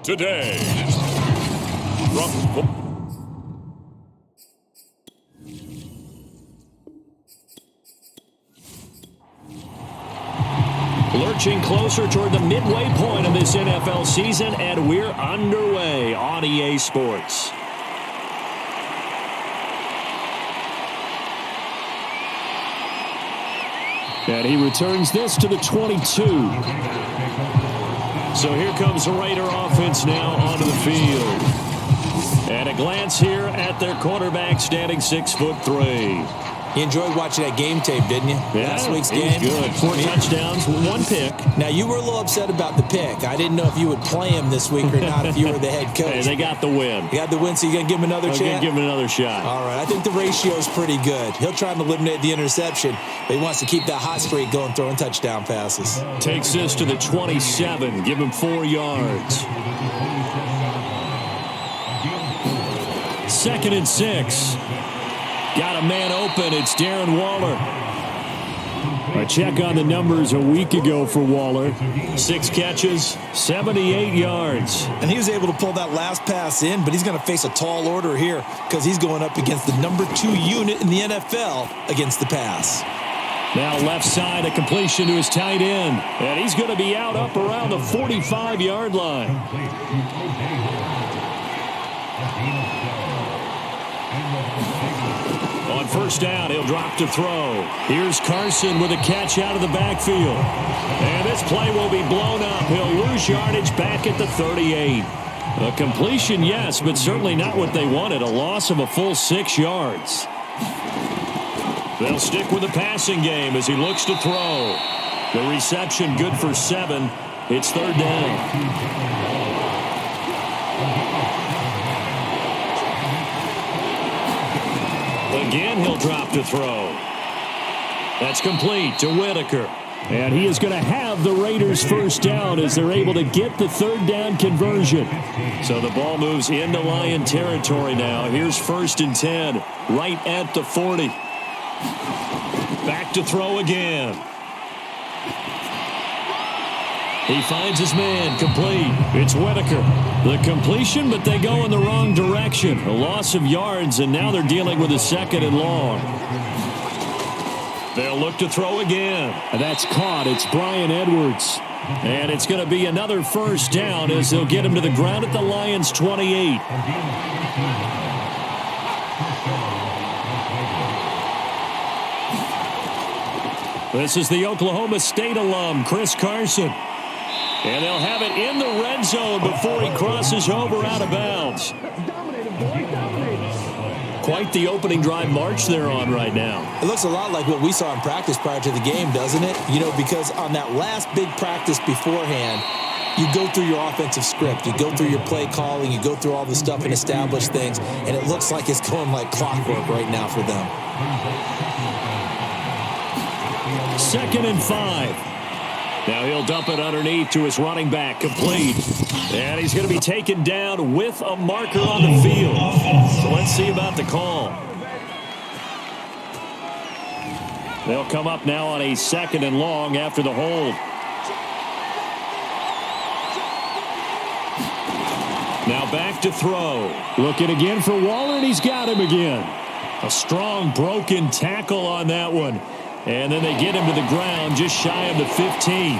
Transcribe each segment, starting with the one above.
Today, lurching closer toward the midway point of this NFL season, and we're underway on EA Sports. And he returns this to the 22. So here comes the Raider offense now onto the field. And a glance here at their quarterback, standing 6'3". You enjoyed watching that game tape, didn't you? Yeah, last week's game. Good. 4 touchdowns, 1 pick. Now, you were a little upset about the pick. I didn't know if you would play him this week or not if you were the head coach. Hey, they got the win. You got the win, so you're going to give him another chance? I'm going to give him another shot. All right. I think the ratio is pretty good. He'll try and eliminate the interception, but he wants to keep that hot streak going, throwing touchdown passes. Takes this to the 27. Give him 4 yards. 2nd and 6. Got a man open. It's Darren Waller. A check on the numbers a week ago for Waller. 6 catches, 78 yards. And he was able to pull that last pass in, but he's going to face a tall order here because he's going up against the number 2 unit in the NFL against the pass. Now left side, a completion to his tight end. And he's going to be out up around the 45-yard line. On first down, he'll drop to throw. Here's Carson with a catch out of the backfield. And this play will be blown up. He'll lose yardage back at the 38. A completion, yes, but certainly not what they wanted. A loss of a full 6 yards. They'll stick with the passing game as he looks to throw. The reception good for 7. It's 3rd down. Again, he'll drop to throw. That's complete to Whitaker. And he is going to have the Raiders first down as they're able to get the 3rd down conversion. So the ball moves into Lion territory now. Here's 1st and 10, right at the 40. Back to throw again. He finds his man, complete. It's Whitaker. The completion, but they go in the wrong direction. A loss of yards, and now they're dealing with a 2nd and long. They'll look to throw again. And that's caught. It's Bryan Edwards. And it's going to be another first down as they'll get him to the ground at the Lions' 28. This is the Oklahoma State alum, Chris Carson. And they'll have it in the red zone before he crosses over out of bounds. Quite the opening drive march they're on right now. It looks a lot like what we saw in practice prior to the game, doesn't it? You know, because on that last big practice beforehand, you go through your offensive script. You go through your play calling. You go through all the stuff and establish things. And it looks like it's going like clockwork right now for them. 2nd and 5. Now he'll dump it underneath to his running back, complete. And he's going to be taken down with a marker on the field. So let's see about the call. They'll come up now on a 2nd and long after the hold. Now back to throw. Looking again for Waller, and he's got him again. A strong broken tackle on that one. And then they get him to the ground just shy of the 15.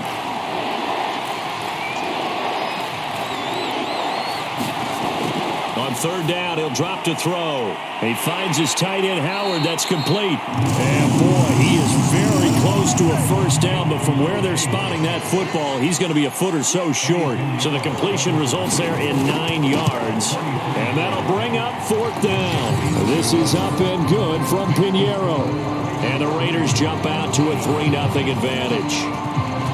On 3rd down, he'll drop to throw. He finds his tight end, Howard. That's complete. And, boy, he is very close to a first down. But from where they're spotting that football, he's going to be a foot or so short. So the completion results there in 9 yards. And that'll bring up 4th down. This is up and good from Pinheiro. And the Raiders jump out to a 3-0 advantage.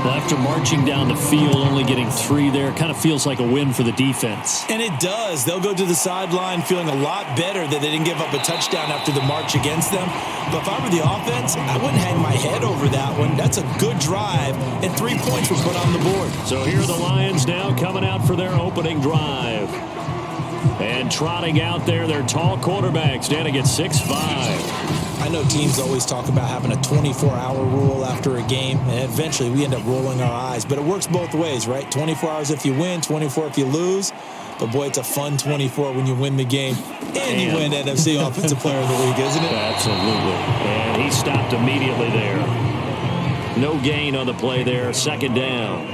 Well, after marching down the field, only getting 3 there, kind of feels like a win for the defense. And it does. They'll go to the sideline feeling a lot better that they didn't give up a touchdown after the march against them. But if I were the offense, I wouldn't hang my head over that one. That's a good drive, and 3 points were put on the board. So here are the Lions now coming out for their opening drive. And trotting out there, their tall quarterback standing at 6'5". I I know teams always talk about having a 24-hour rule after a game, and eventually we end up rolling our eyes. But it works both ways, right? 24 hours if you win, 24 if you lose. But, boy, it's a fun 24 when you win the game and you win NFC Offensive Player of the Week, isn't it? Absolutely. And he stopped immediately there. No gain on the play there. Second down.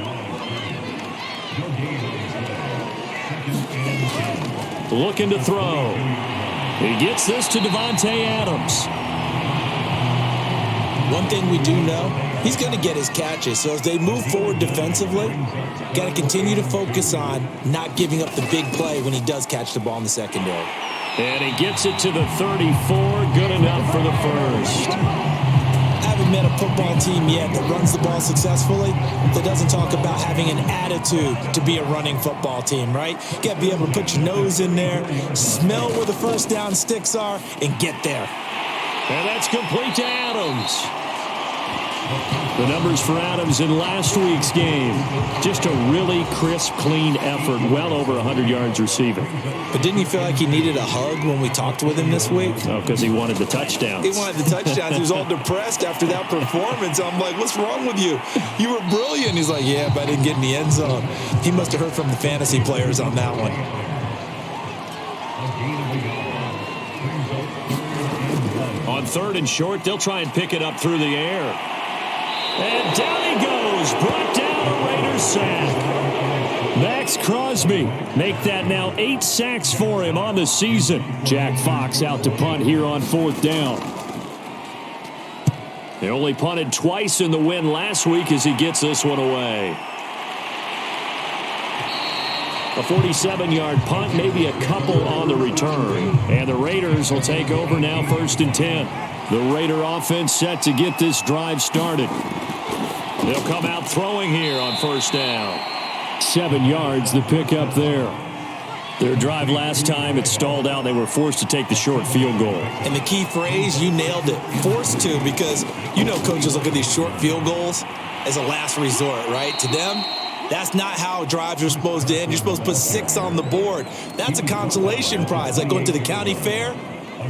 Looking to throw. He gets this to Davante Adams. One thing we do know, he's going to get his catches. So as they move forward defensively, got to continue to focus on not giving up the big play when he does catch the ball in the secondary. And he gets it to the 34. Good enough for the first. I haven't met a football team yet that runs the ball successfully that doesn't talk about having an attitude to be a running football team, right? You got to be able to put your nose in there, smell where the first down sticks are, and get there. And that's complete to Adams. The numbers for Adams in last week's game. Just a really crisp, clean effort. Well over 100 yards receiving. But didn't you feel like he needed a hug when we talked with him this week? Oh, because he wanted the touchdowns. He wanted the touchdowns. He was all depressed after that performance. I'm like, what's wrong with you? You were brilliant. He's like, yeah, but I didn't get in the end zone. He must have heard from the fantasy players on that one. On third and short, they'll try and pick it up through the air. And down he goes. Brought down a Raiders sack. Max Crosby make that now 8 sacks for him on the season. Jack Fox out to punt here on fourth down. They only punted twice in the win last week as he gets this one away. A 47-yard punt, maybe a couple on the return. And the Raiders will take over now, first and 10. The Raider offense set to get this drive started. They'll come out throwing here on first down. 7 yards, the pickup there. Their drive last time, it stalled out. They were forced to take the short field goal. And the key phrase, you nailed it. Forced to, because you know coaches look at these short field goals as a last resort, right? To them, that's not how drives are supposed to end. You're supposed to put 6 on the board. That's a consolation prize. Like going to the county fair,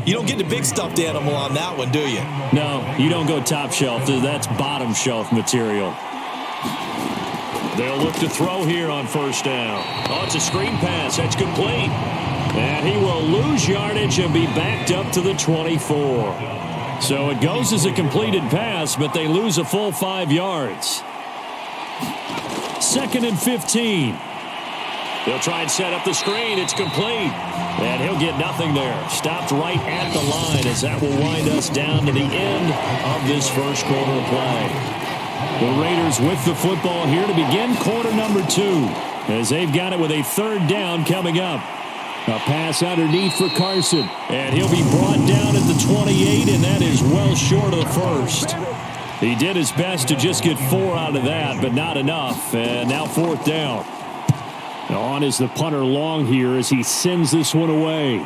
you don't get the big stuffed animal on that one, do you? No, you don't go top shelf. That's bottom shelf material. They'll look to throw here on first down. Oh, it's a screen pass. That's complete. And he will lose yardage and be backed up to the 24. So it goes as a completed pass, but they lose a full 5 yards. Second and 15. They'll try and set up the screen. It's complete. And he'll get nothing there. Stopped right at the line as that will wind us down to the end of this first quarter of play. The Raiders with the football here to begin quarter number 2 as they've got it with a third down coming up. A pass underneath for Carson. And he'll be brought down at the 28, and that is well short of the first. He did his best to just get 4 out of that, but not enough. And now fourth down. On is the punter long here as he sends this one away.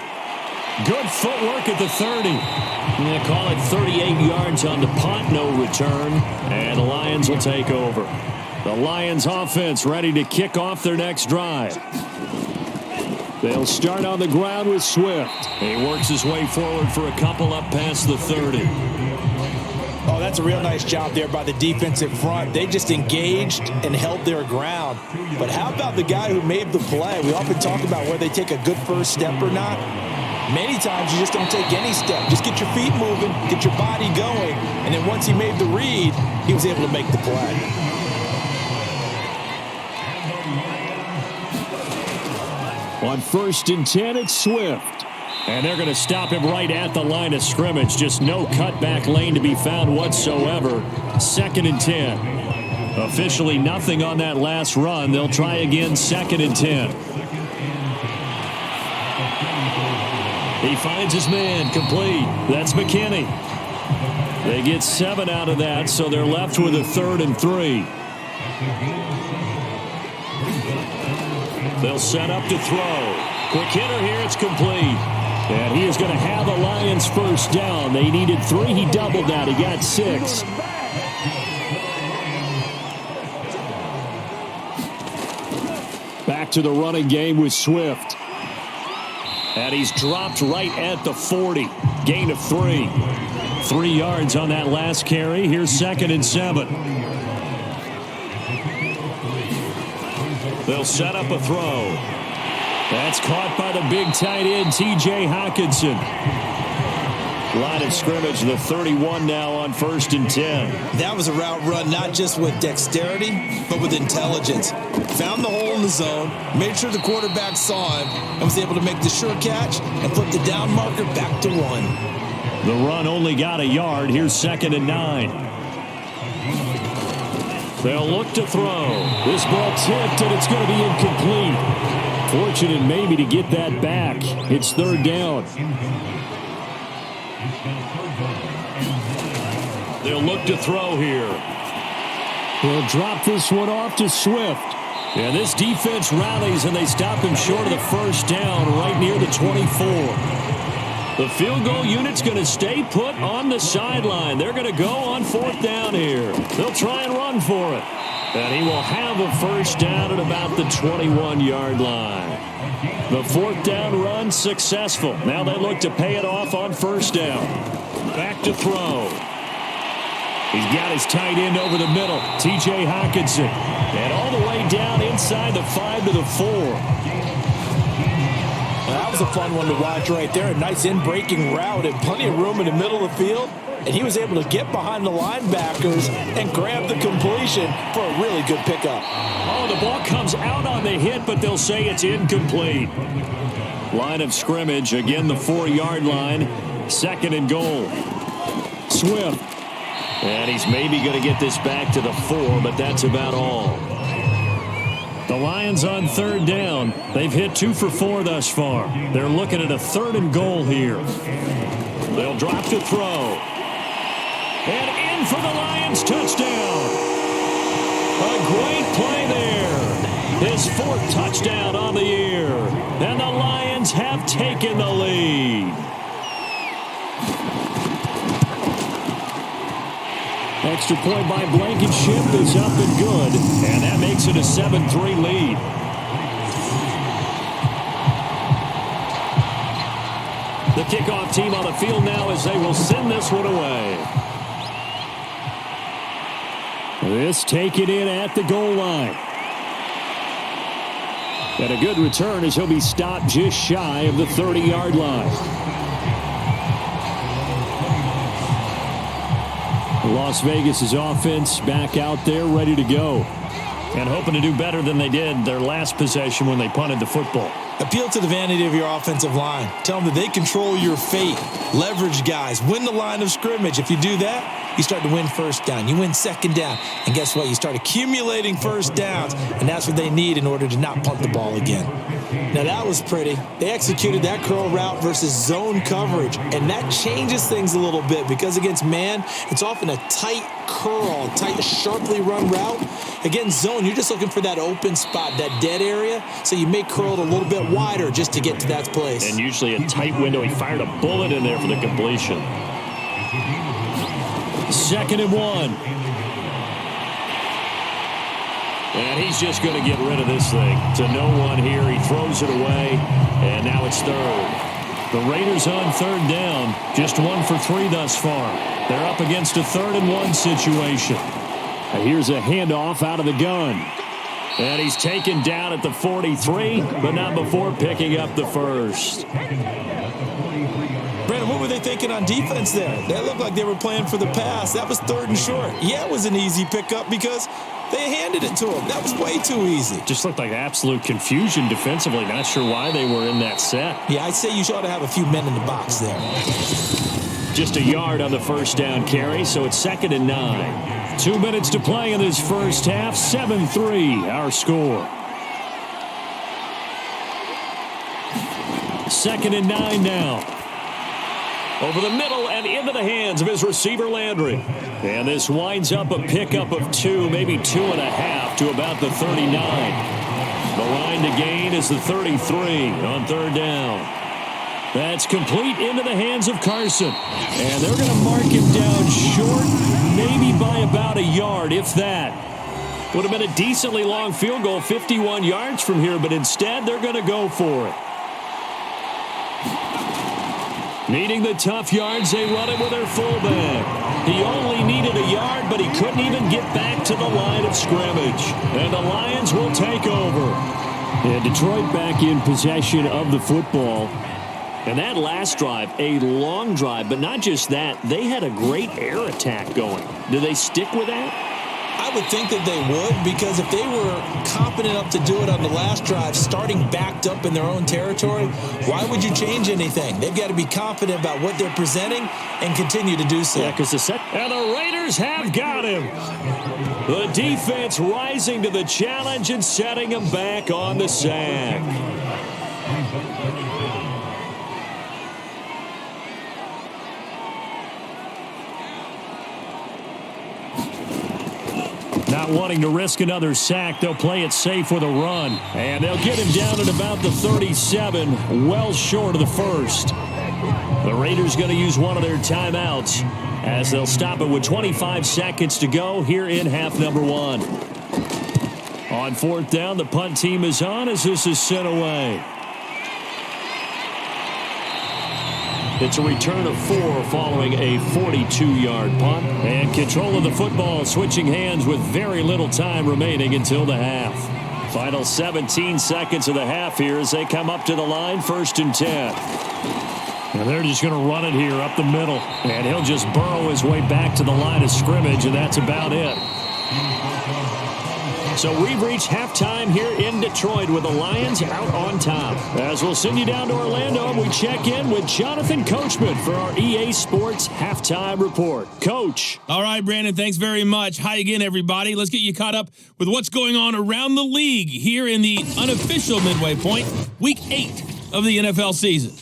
Good footwork at the 30. They call it 38 yards on the punt, no return. And the Lions will take over. The Lions offense ready to kick off their next drive. They'll start on the ground with Swift. He works his way forward for a couple up past the 30. Oh, that's a real nice job there by the defensive front. They just engaged and held their ground. But how about the guy who made the play? We often talk about whether they take a good first step or not. Many times you just don't take any step. Just get your feet moving, get your body going, and then once he made the read, he was able to make the play. On first and 10, it's Swift. And they're going to stop him right at the line of scrimmage. Just no cutback lane to be found whatsoever. Second and 10. Officially nothing on that last run. They'll try again, second and 10. He finds his man, complete. That's McKinney. They get 7 out of that, so they're left with a third and 3. They'll set up to throw. Quick hitter here, it's complete. And he is going to have the Lions first down. They needed 3. He doubled that. He got 6. Back to the running game with Swift. And he's dropped right at the 40. Gain of 3. 3 yards on that last carry. Here's 2nd and 7. They'll set up a throw. That's caught by the big tight end, T.J. Hockenson. Line of scrimmage, the 31 now on 1st and 10. That was a route run not just with dexterity, but with intelligence. Found the hole in the zone, made sure the quarterback saw him, and was able to make the sure catch and flip the down marker back to 1. The run only got a yard. Here's 2nd and 9. They'll look to throw. This ball tipped, and it's going to be incomplete. Fortunate maybe to get that back. It's 3rd down. They'll look to throw here. They'll drop this one off to Swift. And this defense rallies, and they stop him short of the 1st down right near the 24. The field goal unit's going to stay put on the sideline. They're going to go on 4th down here. They'll try and run for it. And he will have a 1st down at about the 21-yard line. The 4th down run successful. Now they look to pay it off on 1st down. Back to throw. He's got his tight end over the middle, T.J. Hockenson. And all the way down inside the 5 to the 4. That was a fun one to watch right there. A nice in-breaking route and plenty of room in the middle of the field. And he was able to get behind the linebackers and grab the completion for a really good pickup. Oh, the ball comes out on the hit, but they'll say it's incomplete. Line of scrimmage, again the 4-yard line. 2nd and goal. Swift. And he's maybe going to get this back to the 4, but that's about all. The Lions on 3rd down. They've hit 2 for 4 thus far. They're looking at a 3rd and goal here. They'll drop to throw. And in for the Lions touchdown. A great play there. His 4th touchdown on the year. And the Lions have taken the lead. Extra point by Blankenship is up and good. And that makes it a 7-3 lead. The kickoff team on the field now as they will send this one away. This taken in at the goal line. And a good return as he'll be stopped just shy of the 30-yard line. Las Vegas' offense back out there ready to go. And hoping to do better than they did their last possession when they punted the football. Appeal to the vanity of your offensive line. Tell them that they control your fate. Leverage guys. Win the line of scrimmage. If you do that, you start to win 1st down. You win 2nd down. And guess what? You start accumulating 1st downs. And that's what they need in order to not punt the ball again. Now, that was pretty. They executed that curl route versus zone coverage. And that changes things a little bit because against man, it's often a tight curl, tight, sharply run route. Against zone, you're just looking for that open spot, that dead area. So you may curl it a little bit wider just to get to that place. And usually a tight window. He fired a bullet in there for the completion. 2nd and 1. And he's just going to get rid of this thing. To no one here. He throws it away. And now it's 3rd. The Raiders on 3rd down. Just 1 for 3 thus far. They're up against a 3rd and 1 situation. And here's a handoff out of the gun. And he's taken down at the 43, but not before picking up the 1st. Brandon, what were they thinking on defense there? That looked like they were playing for the pass. That was 3rd and short. Yeah, it was an easy pickup because they handed it to him. That was way too easy. Just looked like absolute confusion defensively. Not sure why they were in that set. Yeah, I'd say you ought to have a few men in the box there. Just a yard on the 1st down carry, so it's 2nd and 9. 2 minutes to play in this first half. 7-3, our score. 2nd and 9 now. Over the middle and into the hands of his receiver, Landry. And this winds up a pickup of 2, maybe 2.5 to about the 39. The line to gain is the 33 on 3rd down. That's complete into the hands of Carson. And they're going to mark him down short, maybe by about a yard, if that. Would have been a decently long field goal, 51 yards from here, but instead they're going to go for it. Needing the tough yards, they run it with their fullback. He only needed a yard, but he couldn't even get back to the line of scrimmage. And the Lions will take over. And Detroit back in possession of the football. And that last drive, a long drive, but not just that. They had a great air attack going. Do they stick with that? I would think that they would, because if they were competent enough to do it on the last drive, starting backed up in their own territory, why would you change anything? They've got to be confident about what they're presenting and continue to do so. Yeah, because and the Raiders have got him. The defense rising to the challenge and setting him back on the sack. Not wanting to risk another sack, they'll play it safe with a run. And they'll get him down at about the 37, well short of the first. The Raiders going to use one of their timeouts as they'll stop it with 25 seconds to go here in half number one. On fourth down, the punt team is on as this is sent away. It's a return of 4 following a 42-yard punt. And control of the football switching hands with very little time remaining until the half. Final 17 seconds of the half here as they come up to the line, 1st and 10. And they're just going to run it here up the middle. And he'll just burrow his way back to the line of scrimmage, and that's about it. So we've reached halftime here in Detroit with the Lions out on top. As we'll send you down to Orlando, we check in with Jonathan Coachman for our EA Sports Halftime Report. Coach. All right, Brandon, thanks very much. Hi again, everybody. Let's get you caught up with what's going on around the league here in the unofficial midway point, Week 8 of the NFL season.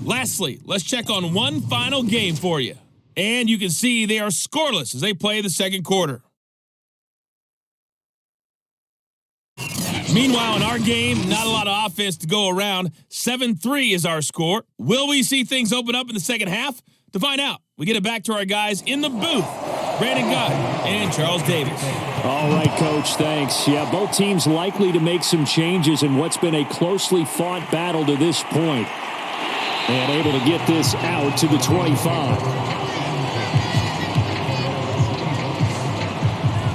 Lastly, let's check on one final game for you. And you can see they are scoreless as they play the second quarter. Meanwhile, in our game, not a lot of offense to go around. 7-3 is our score. Will we see things open up in the second half? To find out, we get it back to our guys in the booth, Brandon Gutt and Charles Davis. All right, Coach, thanks. Yeah, both teams likely to make some changes in what's been a closely fought battle to this point. And able to get this out to the 25.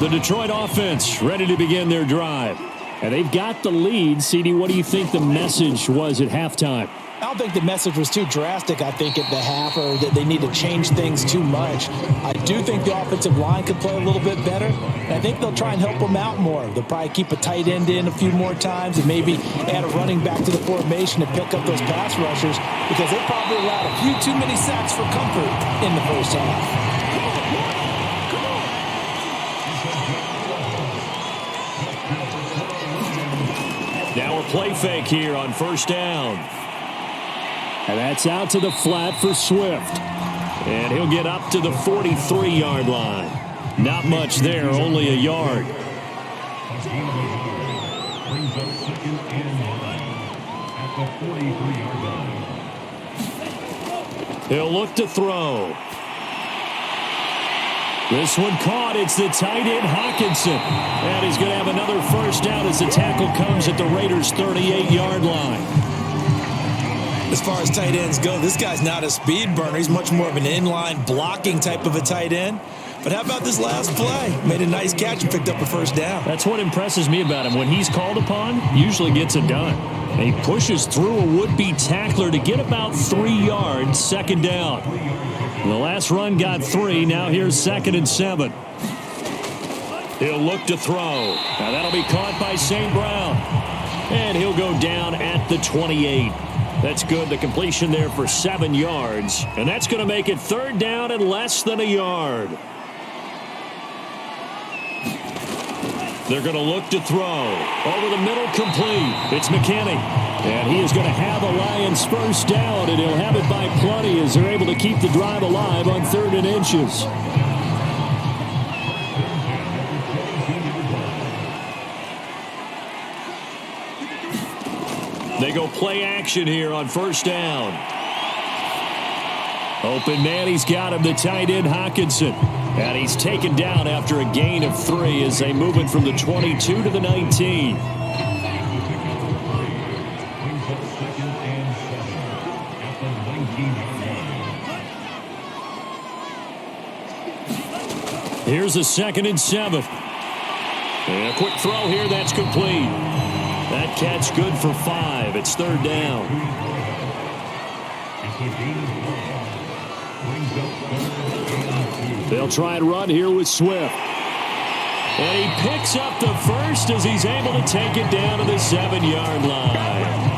The Detroit offense ready to begin their drive. And they've got the lead. CD, what do you think the message was at halftime? I don't think the message was too drastic, I think, at the half, or that they need to change things too much. I do think the offensive line could play a little bit better. And I think they'll try and help them out more. They'll probably keep a tight end in a few more times and maybe add a running back to the formation to pick up those pass rushers, because they probably allowed a few too many sacks for comfort in the first half. Now a play fake here on first down. And that's out to the flat for Swift. And he'll get up to the 43-yard line. Not much there, only a yard. He'll look to throw. This one caught. It's the tight end, Hawkinson. And he's going to have another first down as the tackle comes at the Raiders' 38-yard line. As far as tight ends go, this guy's not a speed burner. He's much more of an inline blocking type of a tight end. But how about this last play? Made a nice catch and picked up a first down. That's what impresses me about him. When he's called upon, usually gets it done. And he pushes through a would-be tackler to get about 3 yards, second down. And the last run got 3. Now here's 2nd and 7. He'll look to throw. Now that'll be caught by St. Brown. And he'll go down at the 28. That's good. The completion there for 7 yards. And that's going to make it 3rd down and less than a yard. They're going to look to throw. Over the middle, complete. It's McKinney. And he is going to have the Lions first down, and he'll have it by plenty as they're able to keep the drive alive on 3rd and inches. They go play action here on first down. Open man, he's got him, the tight end, Hockenson. And he's taken down after a gain of 3 as they move it from the 22 to the 19. Here's a 2nd and 7. And a quick throw here, that's complete. That catch good for 5. It's 3rd down. They'll try and run here with Swift. And he picks up the first as he's able to take it down to the 7-yard line.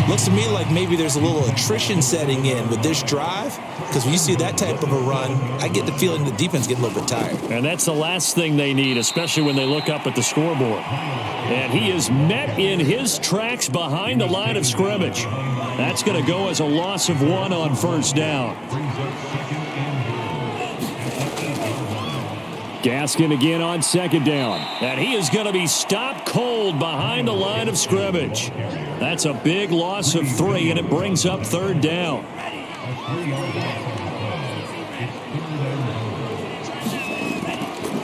Looks to me like maybe there's a little attrition setting in with this drive, because when you see that type of a run, I get the feeling the defense get a little bit tired. And that's the last thing they need, especially when they look up at the scoreboard. And he is met in his tracks behind the line of scrimmage. That's going to go as a loss of 1 on first down. Gaskin again on 2nd down. And he is going to be stopped cold behind the line of scrimmage. That's a big loss of 3, and it brings up 3rd down.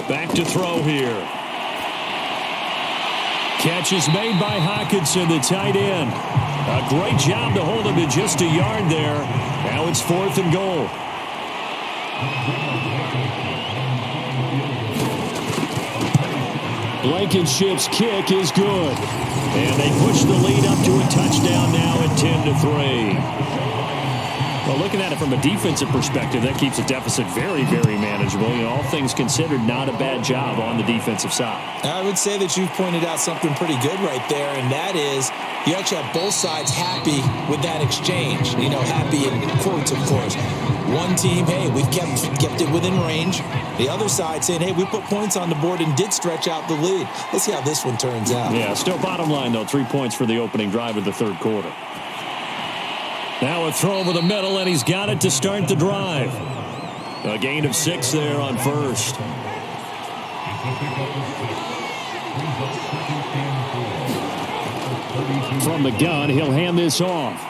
Back to throw here. Catch is made by Hockenson, the tight end. A great job to hold him to just a yard there. Now it's 4th and goal. Blankenship's kick is good. And they push the lead up to a touchdown now at 10-3. Well, looking at it from a defensive perspective, that keeps the deficit very, very manageable. You know, all things considered, not a bad job on the defensive side. I would say that you've pointed out something pretty good right there, and that is you actually have both sides happy with that exchange. You know, happy in quotes, of course. One team, hey, we've kept it within range. The other side saying, hey, we put points on the board and did stretch out the lead. Let's see how this one turns out. Yeah, still bottom line, though, 3 points for the opening drive of the 3rd quarter. Now a throw over the middle, and he's got it to start the drive. A gain of 6 there on first. From the gun, he'll hand this off.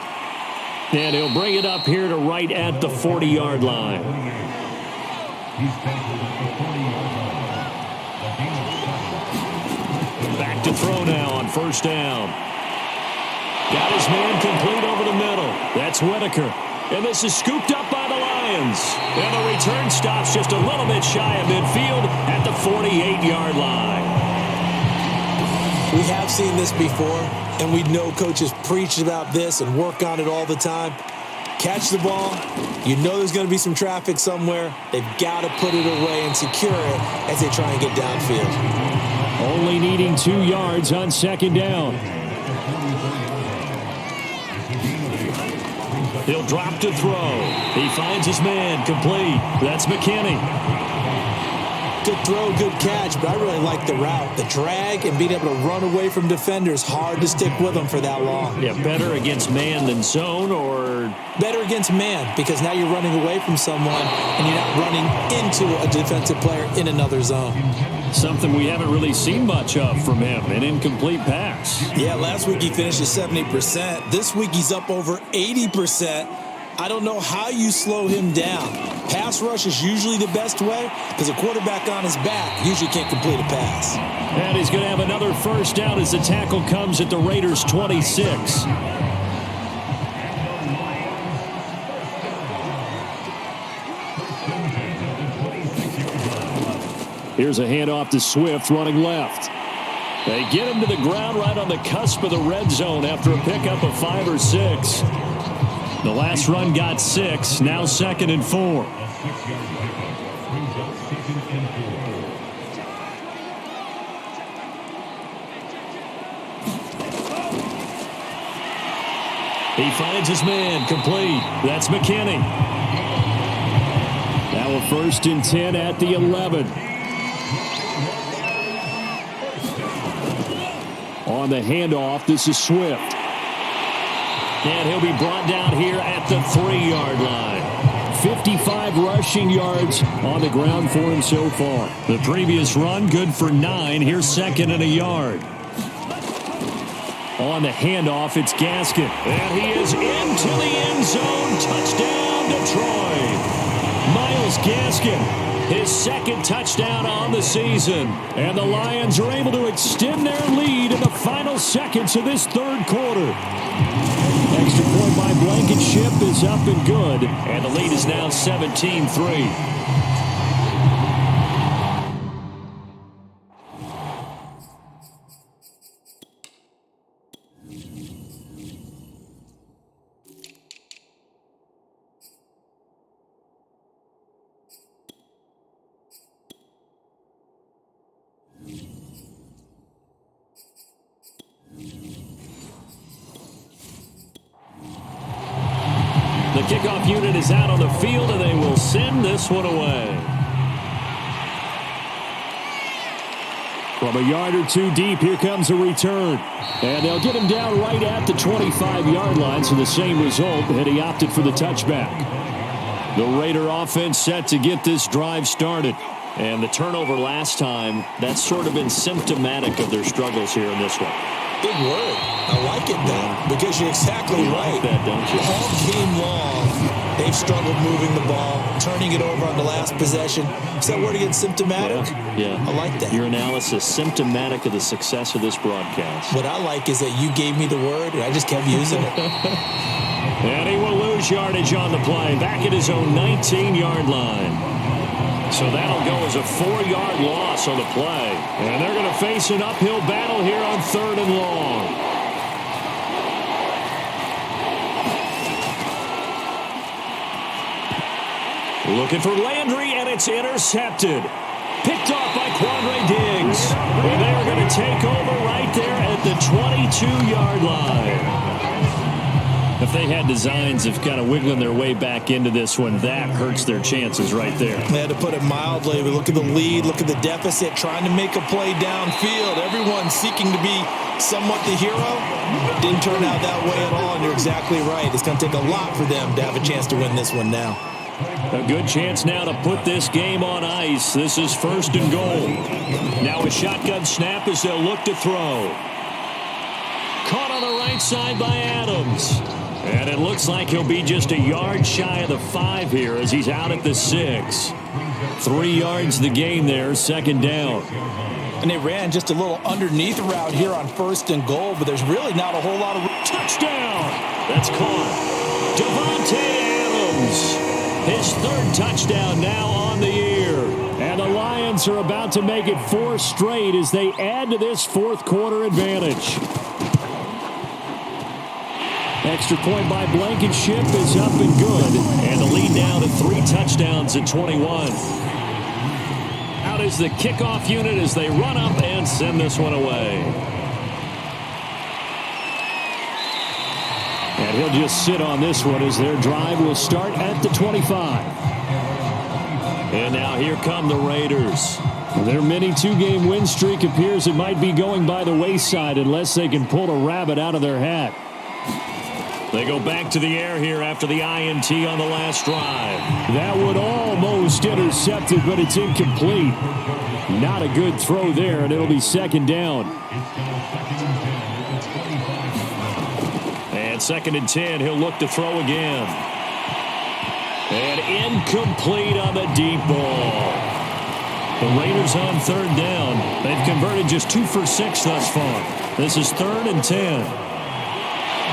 And he'll bring it up here to right at the 40-yard line. Back to throw now on first down. Got his man complete over the middle. That's Whitaker. And this is scooped up by the Lions. And the return stops just a little bit shy of midfield at the 48-yard line. We have seen this before, and we know coaches preach about this and work on it all the time. Catch the ball. You know there's going to be some traffic somewhere. They've got to put it away and secure it as they try and get downfield. Only needing 2 yards on 2nd down. He'll drop to throw. He finds his man complete. That's McKinney. Good throw, good catch, but I really like the route. The drag and being able to run away from defenders, hard to stick with them for that long. Yeah, better against man than zone, or? Better against man, because now you're running away from someone and you're not running into a defensive player in another zone. Something we haven't really seen much of from him, an incomplete pass. Yeah, last week he finished at 70%. This week he's up over 80%. I don't know how you slow him down. Pass rush is usually the best way because a quarterback on his back usually can't complete a pass. And he's going to have another first down as the tackle comes at the Raiders' 26. Here's a handoff to Swift running left. They get him to the ground right on the cusp of the red zone after a pickup of 5 or 6. The last run got 6, now 2nd and 4. He finds his man complete. That's McKinney. Now a 1st and 10 at the 11. On the handoff, this is Swift. And he'll be brought down here at the 3-yard line. 55 rushing yards on the ground for him so far. The previous run, good for 9. Here's 2nd and a yard. On the handoff, it's Gaskin. And he is into the end zone. Touchdown, Detroit. Myles Gaskin, his second touchdown on the season. And the Lions are able to extend their lead in the final seconds of this third quarter. Extra point by Blankenship is up and good. And the lead is now 17-3. The kickoff unit is out on the field, and they will send this one away. From a yard or two deep, here comes a return. And they'll get him down right at the 25-yard line, so the same result, and he opted for the touchback. The Raider offense set to get this drive started. And the turnover last time, that's sort of been symptomatic of their struggles here in this one. Big word. I like it, though, because you're exactly right. Like that, don't you? All game long, they've struggled moving the ball, turning it over on the last possession. Is that word again, symptomatic? Yeah. I like that. Your analysis, symptomatic of the success of this broadcast. What I like is that you gave me the word, and I just kept using it. And he will lose yardage on the play, back at his own 19-yard line. So that'll go as a 4-yard loss on the play. And they're going to face an uphill battle here on 3rd and long. Looking for Landry, and it's intercepted. Picked off by Quandre Diggs. And they're going to take over right there at the 22-yard line. If they had designs of kind of wiggling their way back into this one, that hurts their chances right there. They had to put it mildly. We look at the lead, look at the deficit, trying to make a play downfield. Everyone seeking to be somewhat the hero. Didn't turn out that way at all, and you're exactly right. It's going to take a lot for them to have a chance to win this one now. A good chance now to put this game on ice. This is 1st and goal. Now a shotgun snap as they'll look to throw. Caught on the right side by Adams. And it looks like he'll be just a yard shy of the 5 here as he's out at the 6. 3 yards the gain there, 2nd down. And they ran just a little underneath route here on 1st and goal, but there's really not a whole lot of... Touchdown! That's caught. Devontae Adams. His 3rd touchdown now on the year. And the Lions are about to make it 4 straight as they add to this 4th quarter advantage. Extra point by Blankenship is up and good. And the lead now to 3 touchdowns at 21. Out is the kickoff unit as they run up and send this one away. And he'll just sit on this one as their drive will start at the 25. And now here come the Raiders. Their mini 2-game win streak appears it might be going by the wayside unless they can pull a rabbit out of their hat. They go back to the air here after the INT on the last drive. That one almost intercepted, but it's incomplete. Not a good throw there, and it'll be 2nd down. And 2nd and 10, he'll look to throw again. And incomplete on the deep ball. The Raiders on 3rd down. They've converted just 2 for 6 thus far. This is 3rd and 10.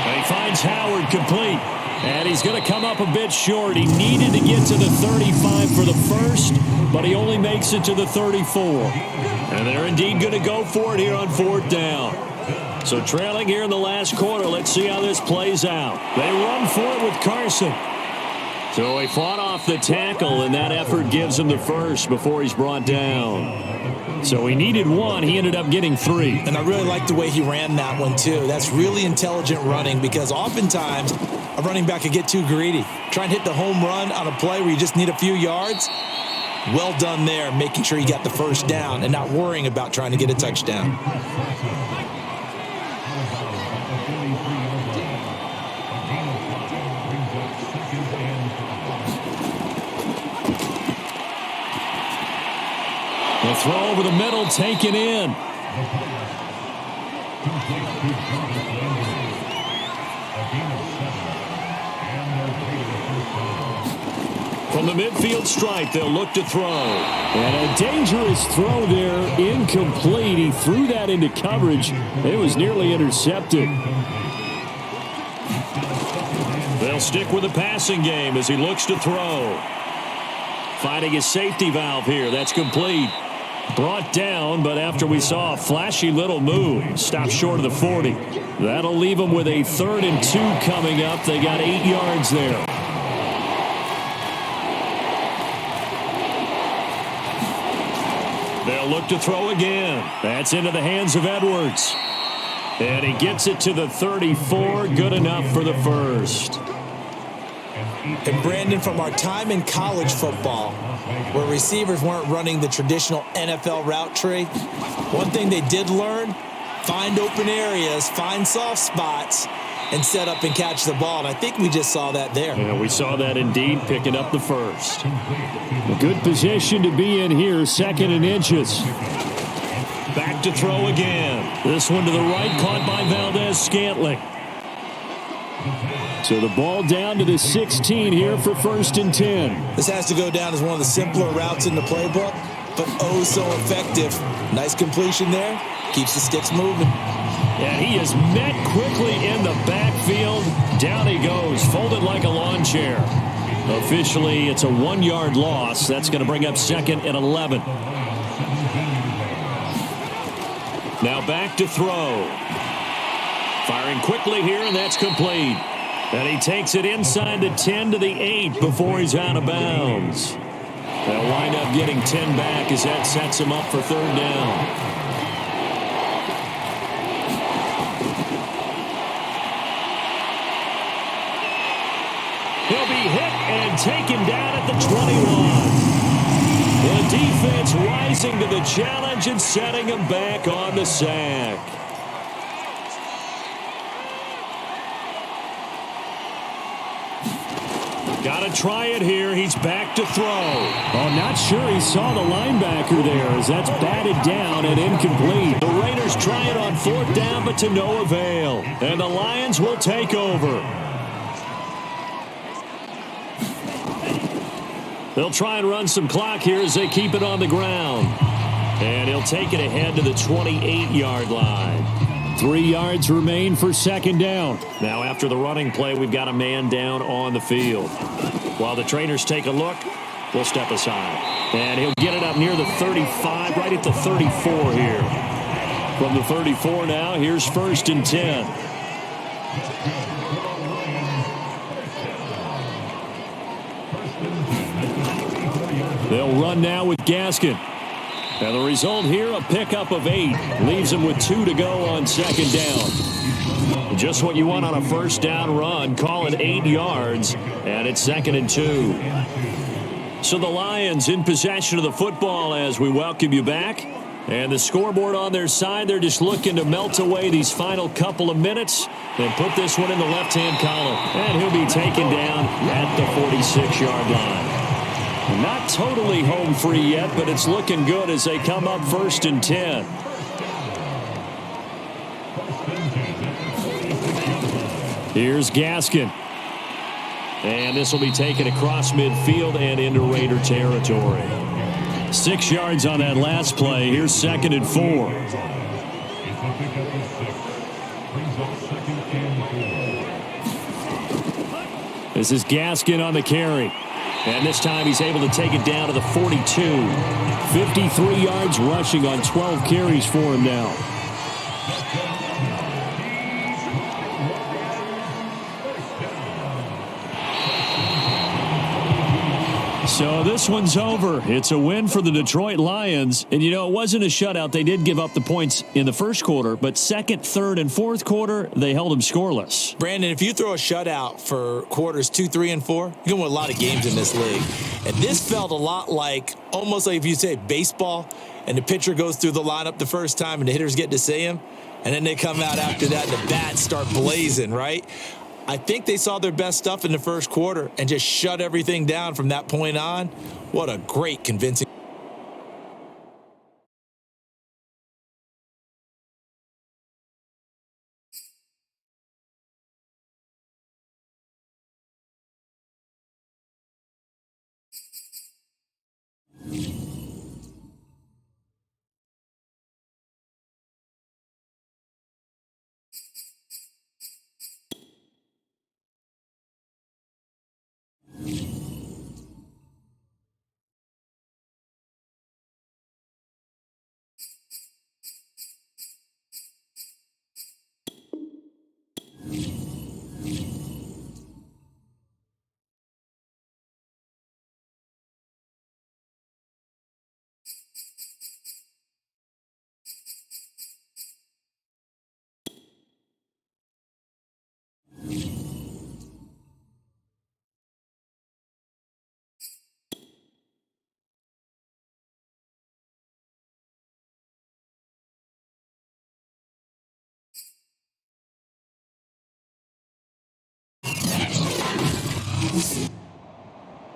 And he finds Howard complete. And he's going to come up a bit short. He needed to get to the 35 for the first, but he only makes it to the 34. And they're indeed going to go for it here on 4th down. So trailing here in the last quarter, let's see how this plays out. They run for it with Carson. So he fought off the tackle, and that effort gives him the first before he's brought down. So he needed 1. He ended up getting 3. And I really like the way he ran that one, too. That's really intelligent running because oftentimes a running back could get too greedy. Try and hit the home run on a play where you just need a few yards. Well done there, making sure you got the first down and not worrying about trying to get a touchdown. The throw over the middle, taken in. From the midfield stripe, they'll look to throw. And a dangerous throw there, incomplete. He threw that into coverage. It was nearly intercepted. They'll stick with the passing game as he looks to throw. Finding his safety valve here. That's complete. Brought down, but after we saw a flashy little move, stopped short of the 40. That'll leave them with a 3rd and 2 coming up. They got 8 yards there. They'll look to throw again. That's into the hands of Edwards. And he gets it to the 34. Good enough for the first. And Brandon, from our time in college football, where receivers weren't running the traditional NFL route tree, one thing they did learn, find open areas, find soft spots, and set up and catch the ball. And I think we just saw that there. Yeah, we saw that indeed, picking up the first. A good position to be in here, 2nd and inches. Back to throw again. This one to the right, caught by Valdez-Scantling. So the ball down to the 16 here for 1st and 10. This has to go down as one of the simpler routes in the playbook, but oh so effective. Nice completion there. Keeps the sticks moving. And he is met quickly in the backfield. Down he goes, folded like a lawn chair. Officially, it's a 1-yard loss. That's going to bring up 2nd and 11. Now back to throw. Firing quickly here, and that's complete. And he takes it inside the 10 to the 8 before he's out of bounds. They'll wind up getting 10 back as that sets him up for 3rd down. He'll be hit and taken down at the 21. The defense rising to the challenge and setting him back on the sack. Got to try it here. He's back to throw. Oh, not sure he saw the linebacker there as that's batted down and incomplete. The Raiders try it on 4th down, but to no avail. And the Lions will take over. They'll try and run some clock here as they keep it on the ground. And he'll take it ahead to the 28-yard line. 3 yards remain for 2nd down. Now after the running play, we've got a man down on the field. While the trainers take a look, we'll step aside. And he'll get it up near the 35, right at the 34 here. From the 34 now, here's 1st and 10. They'll run now with Gaskin. And the result here, a pickup of 8. Leaves him with 2 to go on 2nd down. Just what you want on a 1st down run. Call it 8 yards, and it's 2nd and 2. So the Lions in possession of the football as we welcome you back. And the scoreboard on their side, they're just looking to melt away these final couple of minutes and put this one in the left-hand column. And he'll be taken down at the 46-yard line. Not totally home free yet, but it's looking good as they come up 1st and 10. Here's Gaskin. And this will be taken across midfield and into Raider territory. 6 yards on that last play. Here's 2nd and 4. This is Gaskin on the carry. And this time he's able to take it down to the 42. 53 yards rushing on 12 carries for him now. So this one's over. It's a win for the Detroit Lions. And, you know, it wasn't a shutout. They did give up the points in the first quarter, but 2nd, 3rd, and 4th quarter, they held them scoreless. Brandon, if you throw a shutout for quarters 2, 3, and 4, you're going to win a lot of games in this league. And this felt a lot like, almost like if you say baseball, and the pitcher goes through the lineup the first time and the hitters get to see him, and then they come out after that and the bats start blazing, right? I think they saw their best stuff in the first quarter and just shut everything down from that point on. What a great, convincing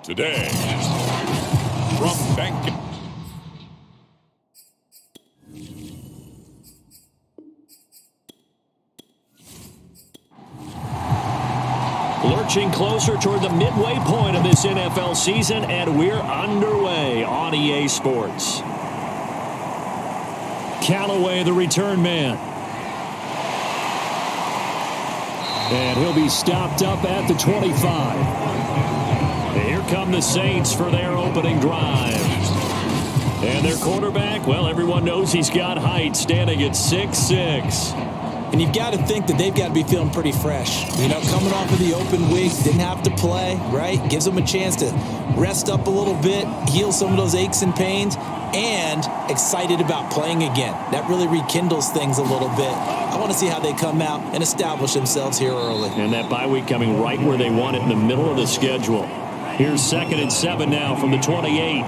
Today, from Bank. Lurching closer toward the midway point of this NFL season, and we're underway on EA Sports. Callaway, the return man. And he'll be stopped up at the 25. And here come the Saints for their opening drive. And their quarterback, well, everyone knows he's got height, standing at 6'6". And you've got to think that they've got to be feeling pretty fresh. You know, coming off of the open week, didn't have to play, right? Gives them a chance to rest up a little bit, heal some of those aches and pains, and excited about playing again. That really rekindles things a little bit. I want to see how they come out and establish themselves here early. And that bye week coming right where they want it, in the middle of the schedule. Here's 2nd and 7 now from the 28.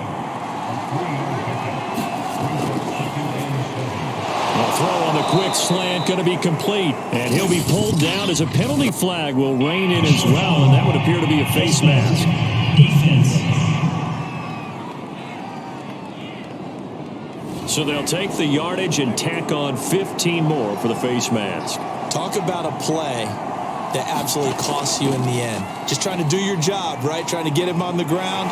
Throw on the quick slant, going to be complete. And he'll be pulled down as a penalty flag will rein in as well, and that would appear to be a face mask. So they'll take the yardage and tack on 15 more for the face mask. Talk about a play that absolutely costs you in the end. Just trying to do your job, right? Trying to get him on the ground.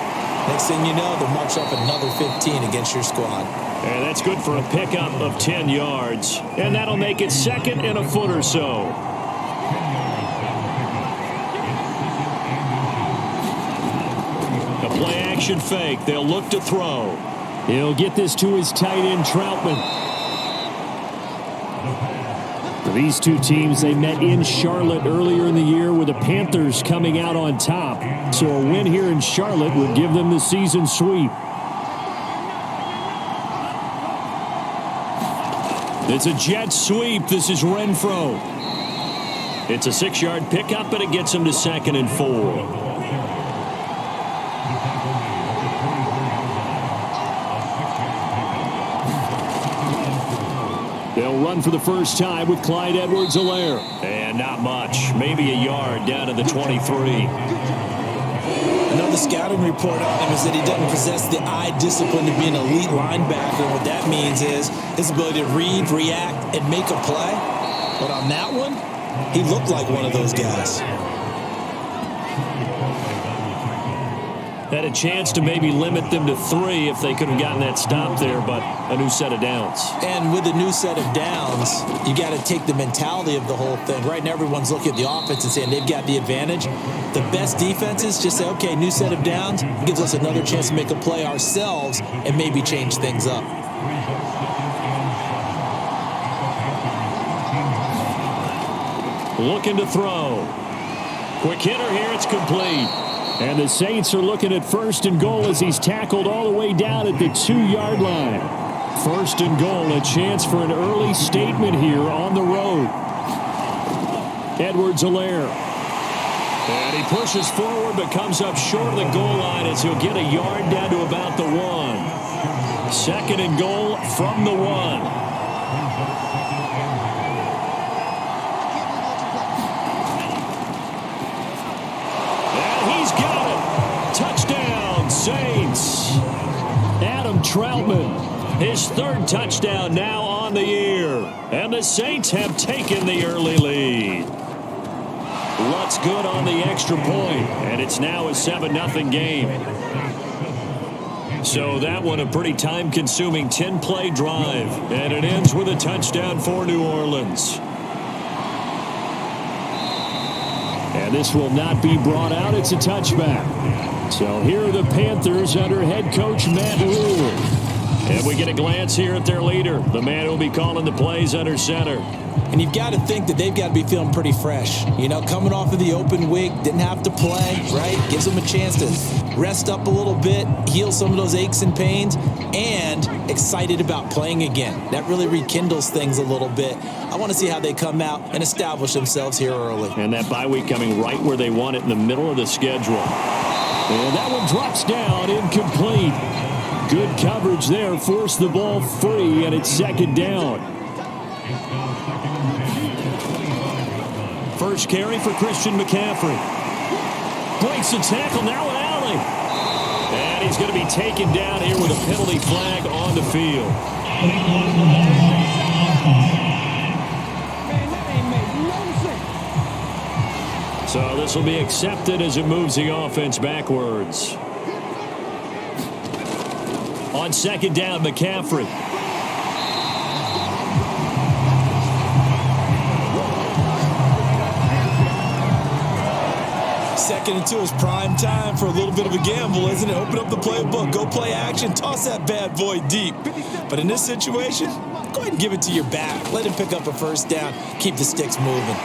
Next thing you know, they'll march up another 15 against your squad. And that's good for a pickup of 10 yards. And that'll make it 2nd and a foot or so. A play-action fake. They'll look to throw. He'll get this to his tight end, Troutman. For these two teams, they met in Charlotte earlier in the year with the Panthers coming out on top. So a win here in Charlotte would give them the season sweep. It's a jet sweep. This is Renfro. It's a 6-yard pickup, and it gets him to 2nd and 4. They'll run for the first time with Clyde Edwards-Helaire. And not much. Maybe a yard down to the 23. Another scouting report on him is that he doesn't possess the eye discipline to be an elite linebacker. And what that means is his ability to read, react, and make a play. But on that one, he looked like one of those guys. Had a chance to maybe limit them to 3 if they could have gotten that stop there, but a new set of downs. And with a new set of downs, you got to take the mentality of the whole thing. Right now, everyone's looking at the offense and saying they've got the advantage. The best defenses just say, okay, new set of downs, gives us another chance to make a play ourselves and maybe change things up. Looking to throw. Quick hitter here, it's complete. And the Saints are looking at 1st and goal as he's tackled all the way down at the 2-yard line. 1st and goal, a chance for an early statement here on the road. Edwards-Helaire. And he pushes forward but comes up short of the goal line as he'll get a yard down to about the 1. 2nd and goal from the 1. Saints. Adam Troutman, his 3rd touchdown now on the year. And the Saints have taken the early lead. Lutz good on the extra point, and it's now a 7-0 game. So that one a pretty time-consuming 10-play drive, and it ends with a touchdown for New Orleans. And this will not be brought out. It's a touchback. So here are the Panthers under head coach Matt Rule. And we get a glance here at their leader, the man who will be calling the plays under center. And you've got to think that they've got to be feeling pretty fresh. You know, coming off of the open week, didn't have to play, right? Gives them a chance to rest up a little bit, heal some of those aches and pains, and excited about playing again. That really rekindles things a little bit. I want to see how they come out and establish themselves here early. And that bye week coming right where they want it, in the middle of the schedule. And that one drops down, incomplete. Good coverage there, forced the ball free, and it's 2nd down. First carry for Christian McCaffrey. Breaks the tackle, now an alley. And he's going to be taken down here with a penalty flag on the field. So this will be accepted as it moves the offense backwards. On second down, McCaffrey. Second and 2 is prime time for a little bit of a gamble, isn't it? Open up the playbook, go play action, toss that bad boy deep. But in this situation, go ahead and give it to your back. Let him pick up a first down, keep the sticks moving.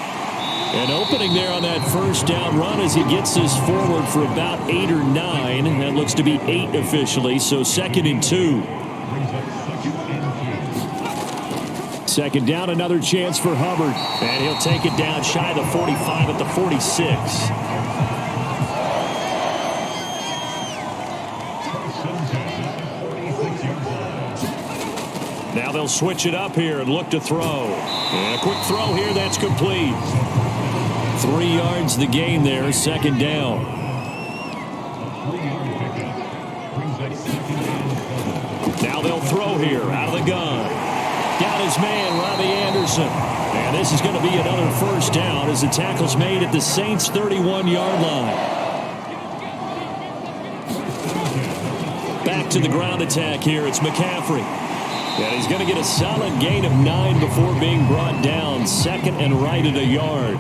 An opening there on that first down run as he gets this forward for about 8 or 9. That looks to be 8 officially, so second and 2. Second down, another chance for Hubbard. And he'll take it down shy of the 45 at the 46. Now they'll switch it up here and look to throw. And a quick throw here, that's complete. 3 yards the gain there, second down. Now they'll throw here, out of the gun. Got his man, Robbie Anderson. And this is going to be another first down as the tackle's made at the Saints' 31-yard line. Back to the ground attack here, it's McCaffrey. And he's going to get a solid gain of 9 before being brought down. Second and right at a yard.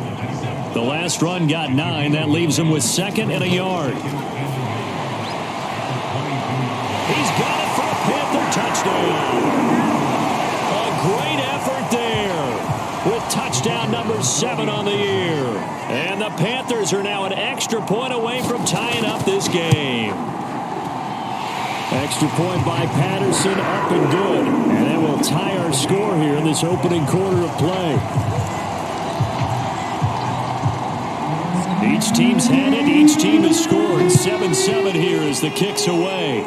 The last run got 9. That leaves him with second and a yard. He's got it for a Panther touchdown. A great effort there with touchdown number 7 on the year. And the Panthers are now an extra point away from tying up this game. Extra point by Patterson, up and good. And that will tie our score here in this opening quarter of play. Each team's had it. Each team has scored. 7-7 here as the kick's away.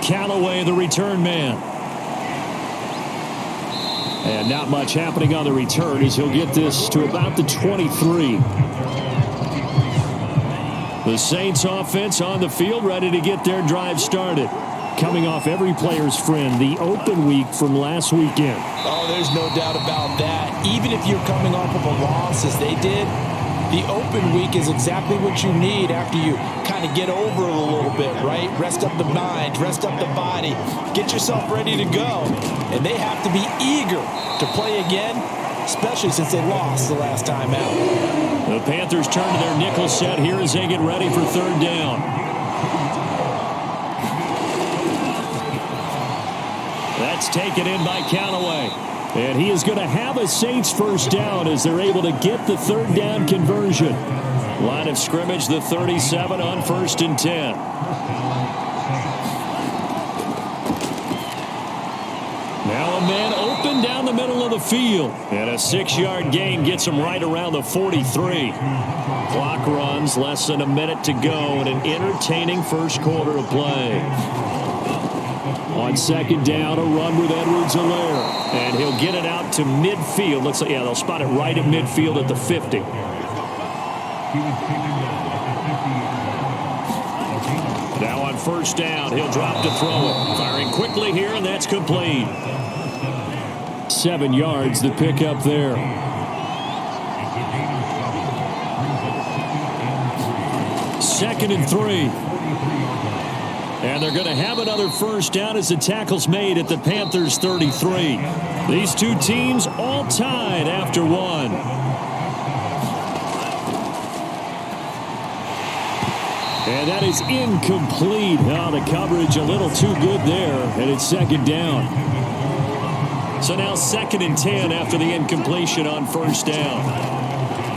Callaway, the return man. And not much happening on the return as he'll get this to about the 23. The Saints offense on the field, ready to get their drive started. Coming off every player's friend, the open week from last weekend. Oh, there's no doubt about that. Even if you're coming off of a loss as they did, the open week is exactly what you need after you kind of get over it a little bit, right? Rest up the mind, rest up the body, get yourself ready to go. And they have to be eager to play again, especially since they lost the last time out. The Panthers turn to their nickel set here as they get ready for third down. That's taken in by Callaway. And he is going to have a Saints first down as they're able to get the third down conversion. Line of scrimmage, the 37 on 1st and 10. Now a man open down the middle of the field. And a 6-yard gain gets him right around the 43. Clock runs, less than a minute to go in an entertaining first quarter of play. On second down, a run with Edwards-Helaire. And he'll get it out to midfield. Looks like, yeah, they'll spot it right at midfield at the 50. Now on first down, he'll drop to throw it. Firing quickly here, and that's complete. 7 yards, the pickup there. Second and 3. And they're going to have another first down as the tackle's made at the Panthers' 33. These two teams all tied after one. And that is incomplete. Oh, the coverage a little too good there, and it's second down. So now second and 10 after the incompletion on first down.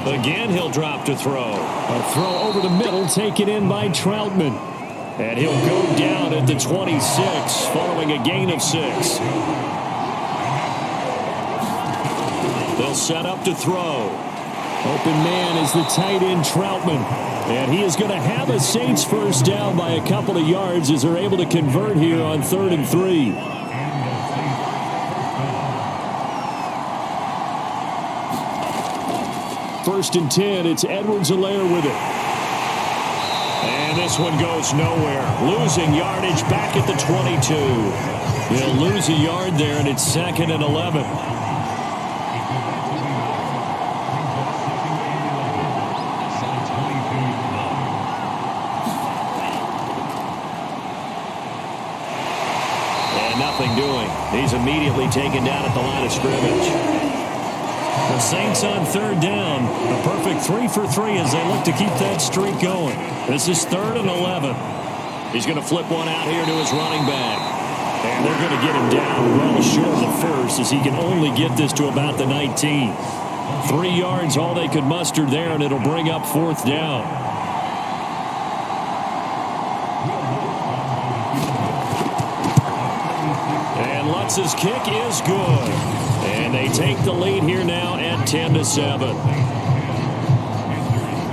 Again, he'll drop to throw. A throw over the middle taken in by Troutman. And he'll go down at the 26 following a gain of 6. They'll set up to throw. Open man is the tight end Troutman. And he is going to have a Saints first down by a couple of yards as they're able to convert here on 3rd and 3. First and 10, it's Edwards-Helaire with it. And this one goes nowhere. Losing yardage back at the 22. He'll lose a yard there, and it's 2nd and 11. And nothing doing. He's immediately taken down at the line of scrimmage. The Saints on 3rd down. A perfect 3 for 3 as they look to keep that streak going. This is 3rd and 11. He's going to flip one out here to his running back. And they're going to get him down well short of the first as he can only get this to about the 19. 3 yards, all they could muster there, and it'll bring up 4th down. And Lutz's kick is good. And they take the lead here now at 10-7.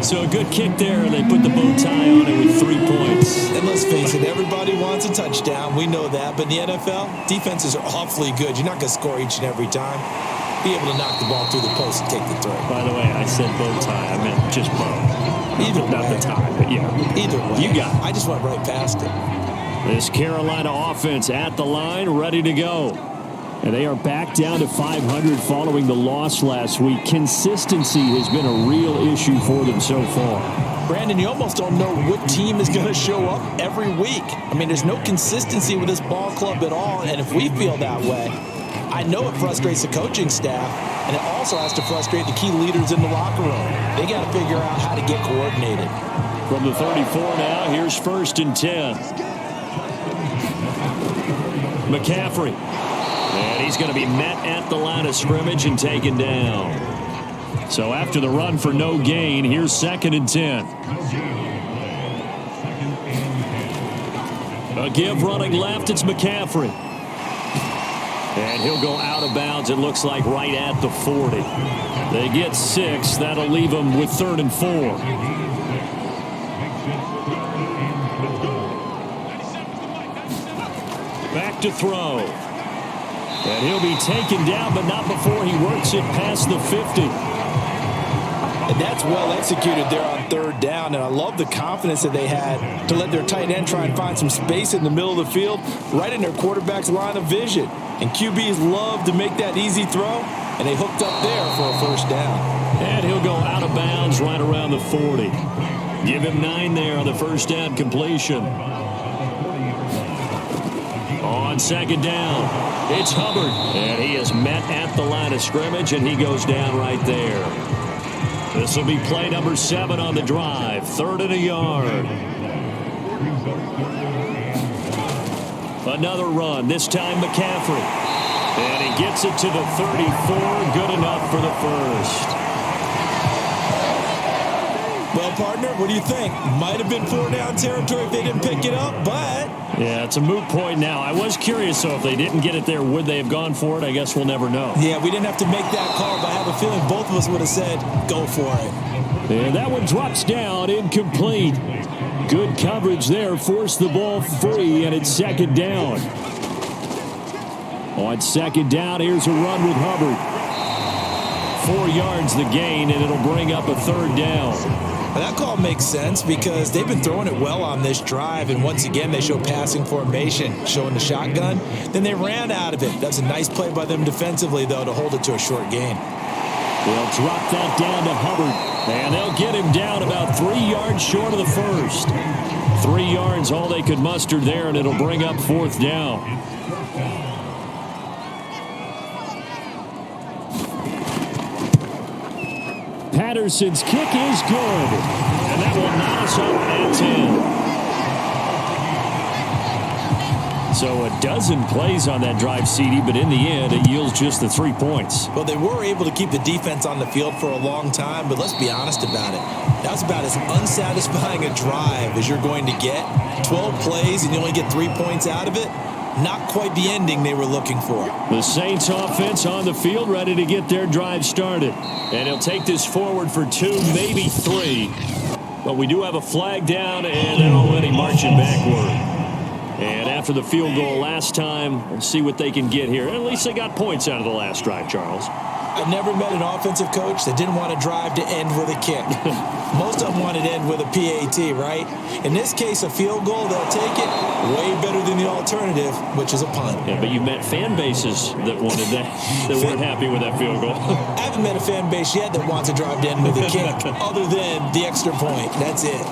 So a good kick there, and they put the bow tie on it with 3 points. And let's face it, everybody wants a touchdown. We know that. But in the NFL, defenses are awfully good. You're not going to score each and every time. Be able to knock the ball through the post and take the throw. By the way, I said bow tie. I meant just bow. Either way. Not the tie, but yeah. Either way. You got it. I just went right past it. This Carolina offense at the line, ready to go. And they are back down to 500 following the loss last week. Consistency has been a real issue for them so far. Brandon, you almost don't know what team is going to show up every week. I mean, there's no consistency with this ball club at all. And if we feel that way, I know it frustrates the coaching staff. And it also has to frustrate the key leaders in the locker room. They got to figure out how to get coordinated. From the 34 now, here's 1st and 10. McCaffrey. And he's going to be met at the line of scrimmage and taken down. So after the run for no gain, here's 2nd and 10. A give running left, it's McCaffrey. And he'll go out of bounds, it looks like right at the 40. They get 6, that'll leave them with 3rd and 4. Back to throw. And he'll be taken down, but not before he works it past the 50. And that's well executed there on 3rd down. And I love the confidence that they had to let their tight end try and find some space in the middle of the field, right in their quarterback's line of vision. And QBs love to make that easy throw, and they hooked up there for a 1st down. And he'll go out of bounds right around the 40. Give him 9 there on the 1st down completion. On 2nd down. It's Hubbard, and he is met at the line of scrimmage, and he goes down right there. This will be play number 7 on the drive, 3rd and a yard. Another run, this time McCaffrey. And he gets it to the 34, good enough for the 1st. Well, partner, what do you think? Might have been 4-down territory if they didn't pick it up, but... Yeah, it's a moot point now. I was curious, so if they didn't get it there, would they have gone for it? I guess we'll never know. Yeah, we didn't have to make that call, but I have a feeling both of us would have said, go for it. And that one drops down, incomplete. Good coverage there, forced the ball free, and it's 2nd down. On 2nd down, here's a run with Hubbard. 4 yards the gain, and it'll bring up a 3rd down. That call makes sense because they've been throwing it well on this drive, and once again they show passing formation, showing the shotgun. Then they ran out of it. That's a nice play by them defensively, though, to hold it to a short gain. They'll drop that down to Hubbard, and they'll get him down about 3 yards short of the 1st. 3 yards, all they could muster there, and it'll bring up 4th down. Patterson's kick is good, and that will knock us up at 10. So a dozen plays on that drive, CD, but in the end, it yields just the 3 points. Well, they were able to keep the defense on the field for a long time, but let's be honest about it. That was about as unsatisfying a drive as you're going to get. 12 plays, and you only get 3 points out of it. Not quite the ending they were looking for. The Saints offense on the field, ready to get their drive started. And he'll take this forward for 2, maybe 3. But we do have a flag down, and they're already marching backward. And after the field goal last time, we'll see what they can get here. At least they got points out of the last drive, Charles. I never met an offensive coach that didn't want to drive to end with a kick. Most of them wanted to end with a PAT, right? In this case, a field goal, they'll take it way better than the alternative, which is a punt. Yeah, but you met fan bases that wanted that, that weren't happy with that field goal. I haven't met a fan base yet that wants to drive to end with a kick, other than the extra point. That's it.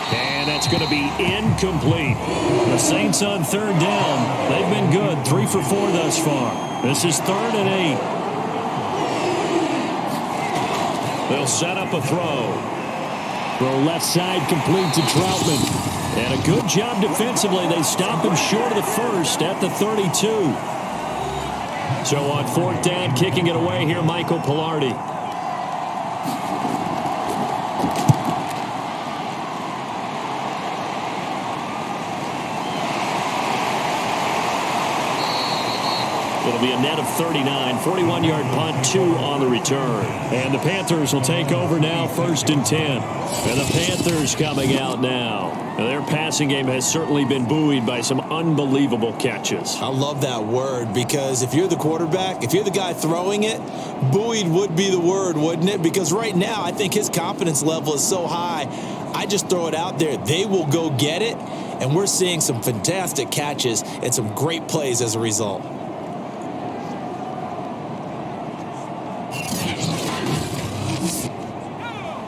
And that's going to be incomplete. The Saints on third down. They've been good, 3 for 4 thus far. This is 3rd and 8. They'll set up a throw. Throw left side complete to Troutman. And a good job defensively. They stop him short of the first at the 32. So on 4th down, kicking it away here, Michael Pilardi. It'll be a net of 39, 41-yard punt, 2 on the return. And the Panthers will take over now, 1st and 10. And the Panthers coming out now. And their passing game has certainly been buoyed by some unbelievable catches. I love that word, because if you're the quarterback, if you're the guy throwing it, buoyed would be the word, wouldn't it? Because right now, I think his confidence level is so high, I just throw it out there. They will go get it, and we're seeing some fantastic catches and some great plays as a result.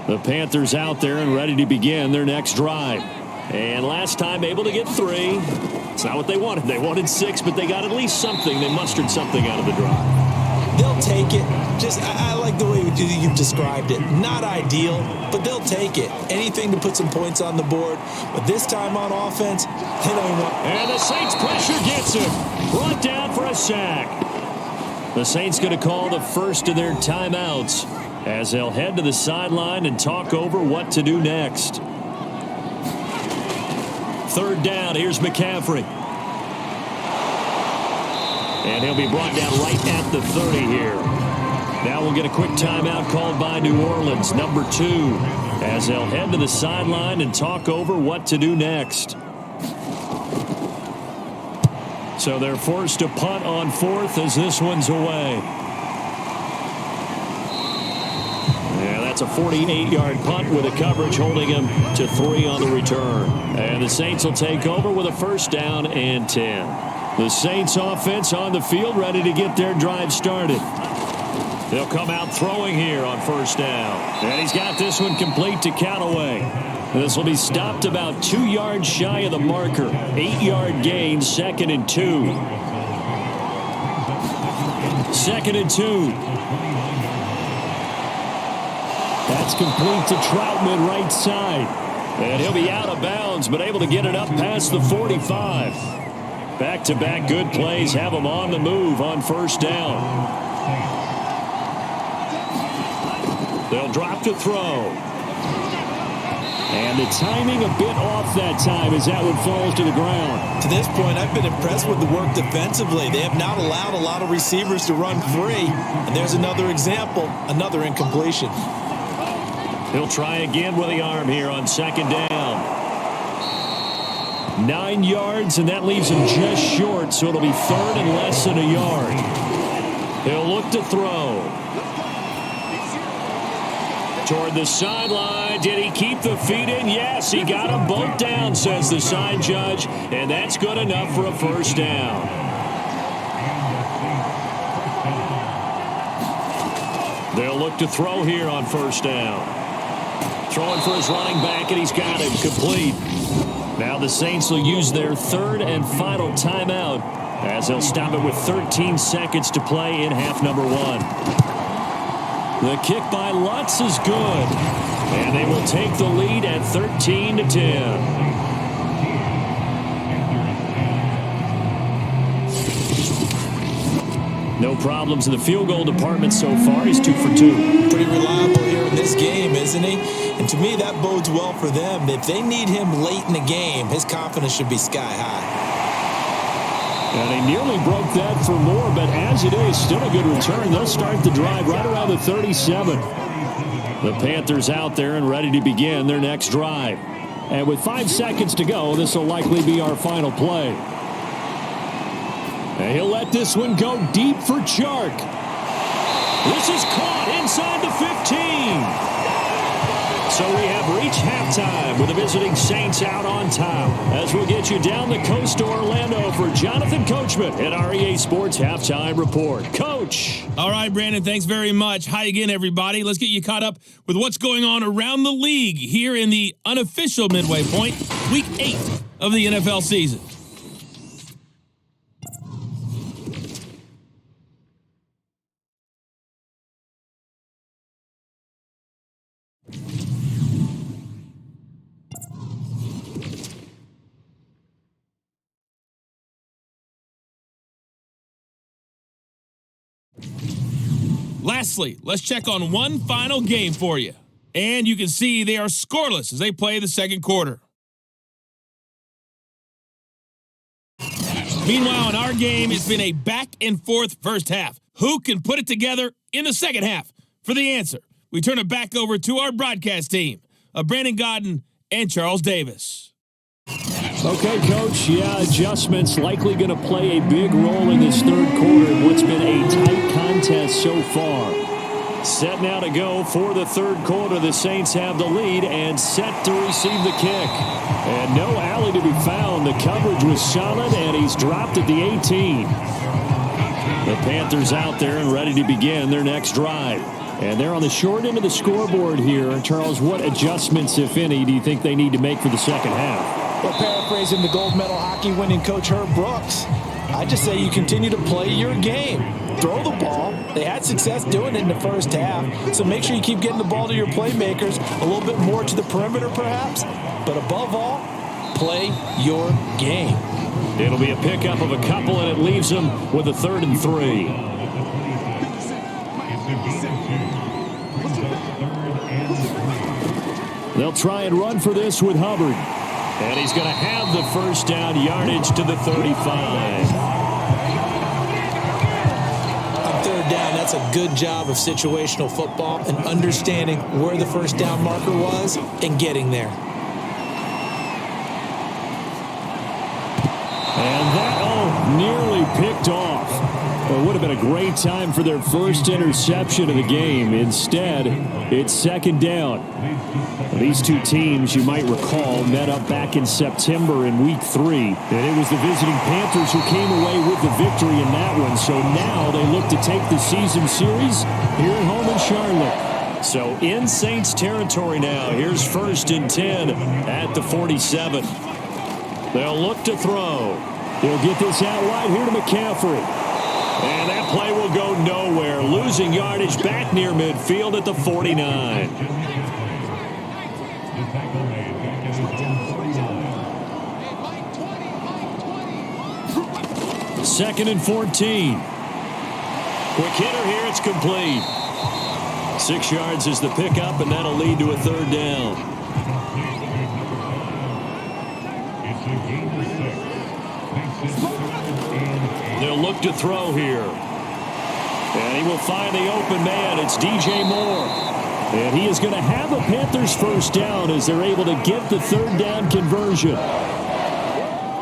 The Panthers out there and ready to begin their next drive. And last time able to get 3. It's not what they wanted. They wanted 6, but they got at least something. They mustered something out of the drive. They'll take it. I like the way you've described it. Not ideal, but they'll take it. Anything to put some points on the board. But this time on offense, they don't want. And the Saints pressure gets him. Brought down for a sack. The Saints going to call the first of their timeouts as they'll head to the sideline and talk over what to do next. 3rd down, here's McCaffrey. And he'll be brought down right at the 30 here. Now we'll get a quick timeout called by New Orleans, number 2, as they'll head to the sideline and talk over what to do next. So they're forced to punt on 4th as this one's away. It's a 48-yard punt with a coverage holding him to 3 on the return. And the Saints will take over with a 1st down and 10. The Saints offense on the field ready to get their drive started. They'll come out throwing here on 1st down. And he's got this one complete to Callaway. This will be stopped about 2 yards shy of the marker. 8-yard gain, 2nd and 2. 2nd and 2. That's complete to Troutman right side. And he'll be out of bounds, but able to get it up past the 45. Back-to-back good plays have him on the move on 1st down. They'll drop to throw. And the timing a bit off that time as that one falls to the ground. To this point, I've been impressed with the work defensively. They have not allowed a lot of receivers to run free. And there's another example, another incompletion. He'll try again with the arm here on 2nd down. 9 yards, and that leaves him just short, so it'll be 3rd and less than a yard. He'll look to throw. Toward the sideline. Did he keep the feet in? Yes, he got them both down, says the side judge, and that's good enough for a 1st down. They'll look to throw here on 1st down. Throwing for his running back, and he's got him complete. Now the Saints will use their 3rd and final timeout as they'll stop it with 13 seconds to play in half number 1. The kick by Lutz is good, and they will take the lead at 13-10. No problems in the field goal department so far. He's 2 for 2. Pretty reliable here in this game, isn't he? And to me, that bodes well for them. If they need him late in the game, his confidence should be sky high. And he nearly broke that for more, but as it is, still a good return. They'll start the drive right around the 37. The Panthers out there and ready to begin their next drive. And with 5 seconds to go, this will likely be our final play. And he'll let this one go deep for Chark. This is caught inside the 15. So we have reached halftime with the visiting Saints out on top. As we'll get you down the coast to Orlando for Jonathan Coachman at our EA Sports Halftime Report. Coach. All right, Brandon, thanks very much. Hi again, everybody. Let's get you caught up with what's going on around the league here in the unofficial midway point, Week 8 of the NFL season. Lastly, let's check on one final game for you. And you can see they are scoreless as they play the second quarter. Meanwhile, in our game, it's been a back-and-forth first half. Who can put it together in the second half? For the answer, we turn it back over to our broadcast team of Brandon Godden and Charles Davis. Okay, Coach. Yeah, adjustments likely going to play a big role in this third quarter in what's been a tight contest so far. Set now to go for the third quarter. The Saints have the lead and set to receive the kick. And no alley to be found. The coverage was solid, and he's dropped at the 18. The Panthers out there and ready to begin their next drive. And they're on the short end of the scoreboard here. Charles, what adjustments, if any, do you think they need to make for the second half? Well, paraphrasing the gold medal hockey winning coach Herb Brooks, I just say you continue to play your game. Throw the ball. They had success doing it in the first half, so make sure you keep getting the ball to your playmakers, a little bit more to the perimeter perhaps, but above all, play your game. It'll be a pickup of a couple, and it leaves them with a 3rd and 3. They'll try and run for this with Hubbard. And he's going to have the first down, yardage to the 35. On third down, that's a good job of situational football and understanding where the first down marker was and getting there. And that, nearly picked off. Well, it would have been a great time for their first interception of the game. Instead, it's second down. These two teams, you might recall, met up back in September in Week 3. And it was the visiting Panthers who came away with the victory in that one. So now they look to take the season series here at home in Charlotte. So in Saints territory now. Here's 1st and 10 at the 47. They'll look to throw. They'll get this out wide here to McCaffrey. And that play will go nowhere. Losing yardage back near midfield at the 49. Second and 14. Quick hitter here. It's complete. 6 yards is the pickup, and that'll lead to a 3rd down. They'll look to throw here. And he will find the open man. It's DJ Moore. And he is going to have a Panthers first down as they're able to get the 3rd down conversion.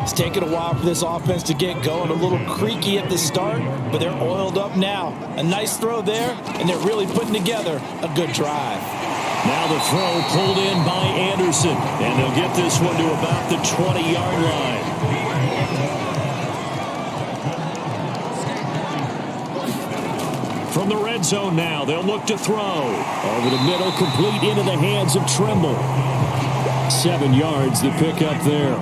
It's taken a while for this offense to get going. A little creaky at the start, but they're oiled up now. A nice throw there, and they're really putting together a good drive. Now the throw pulled in by Anderson. And they'll get this one to about the 20-yard line. From the red zone now, they'll look to throw. Over the middle, complete into the hands of Trimble. 7 yards, the pickup there.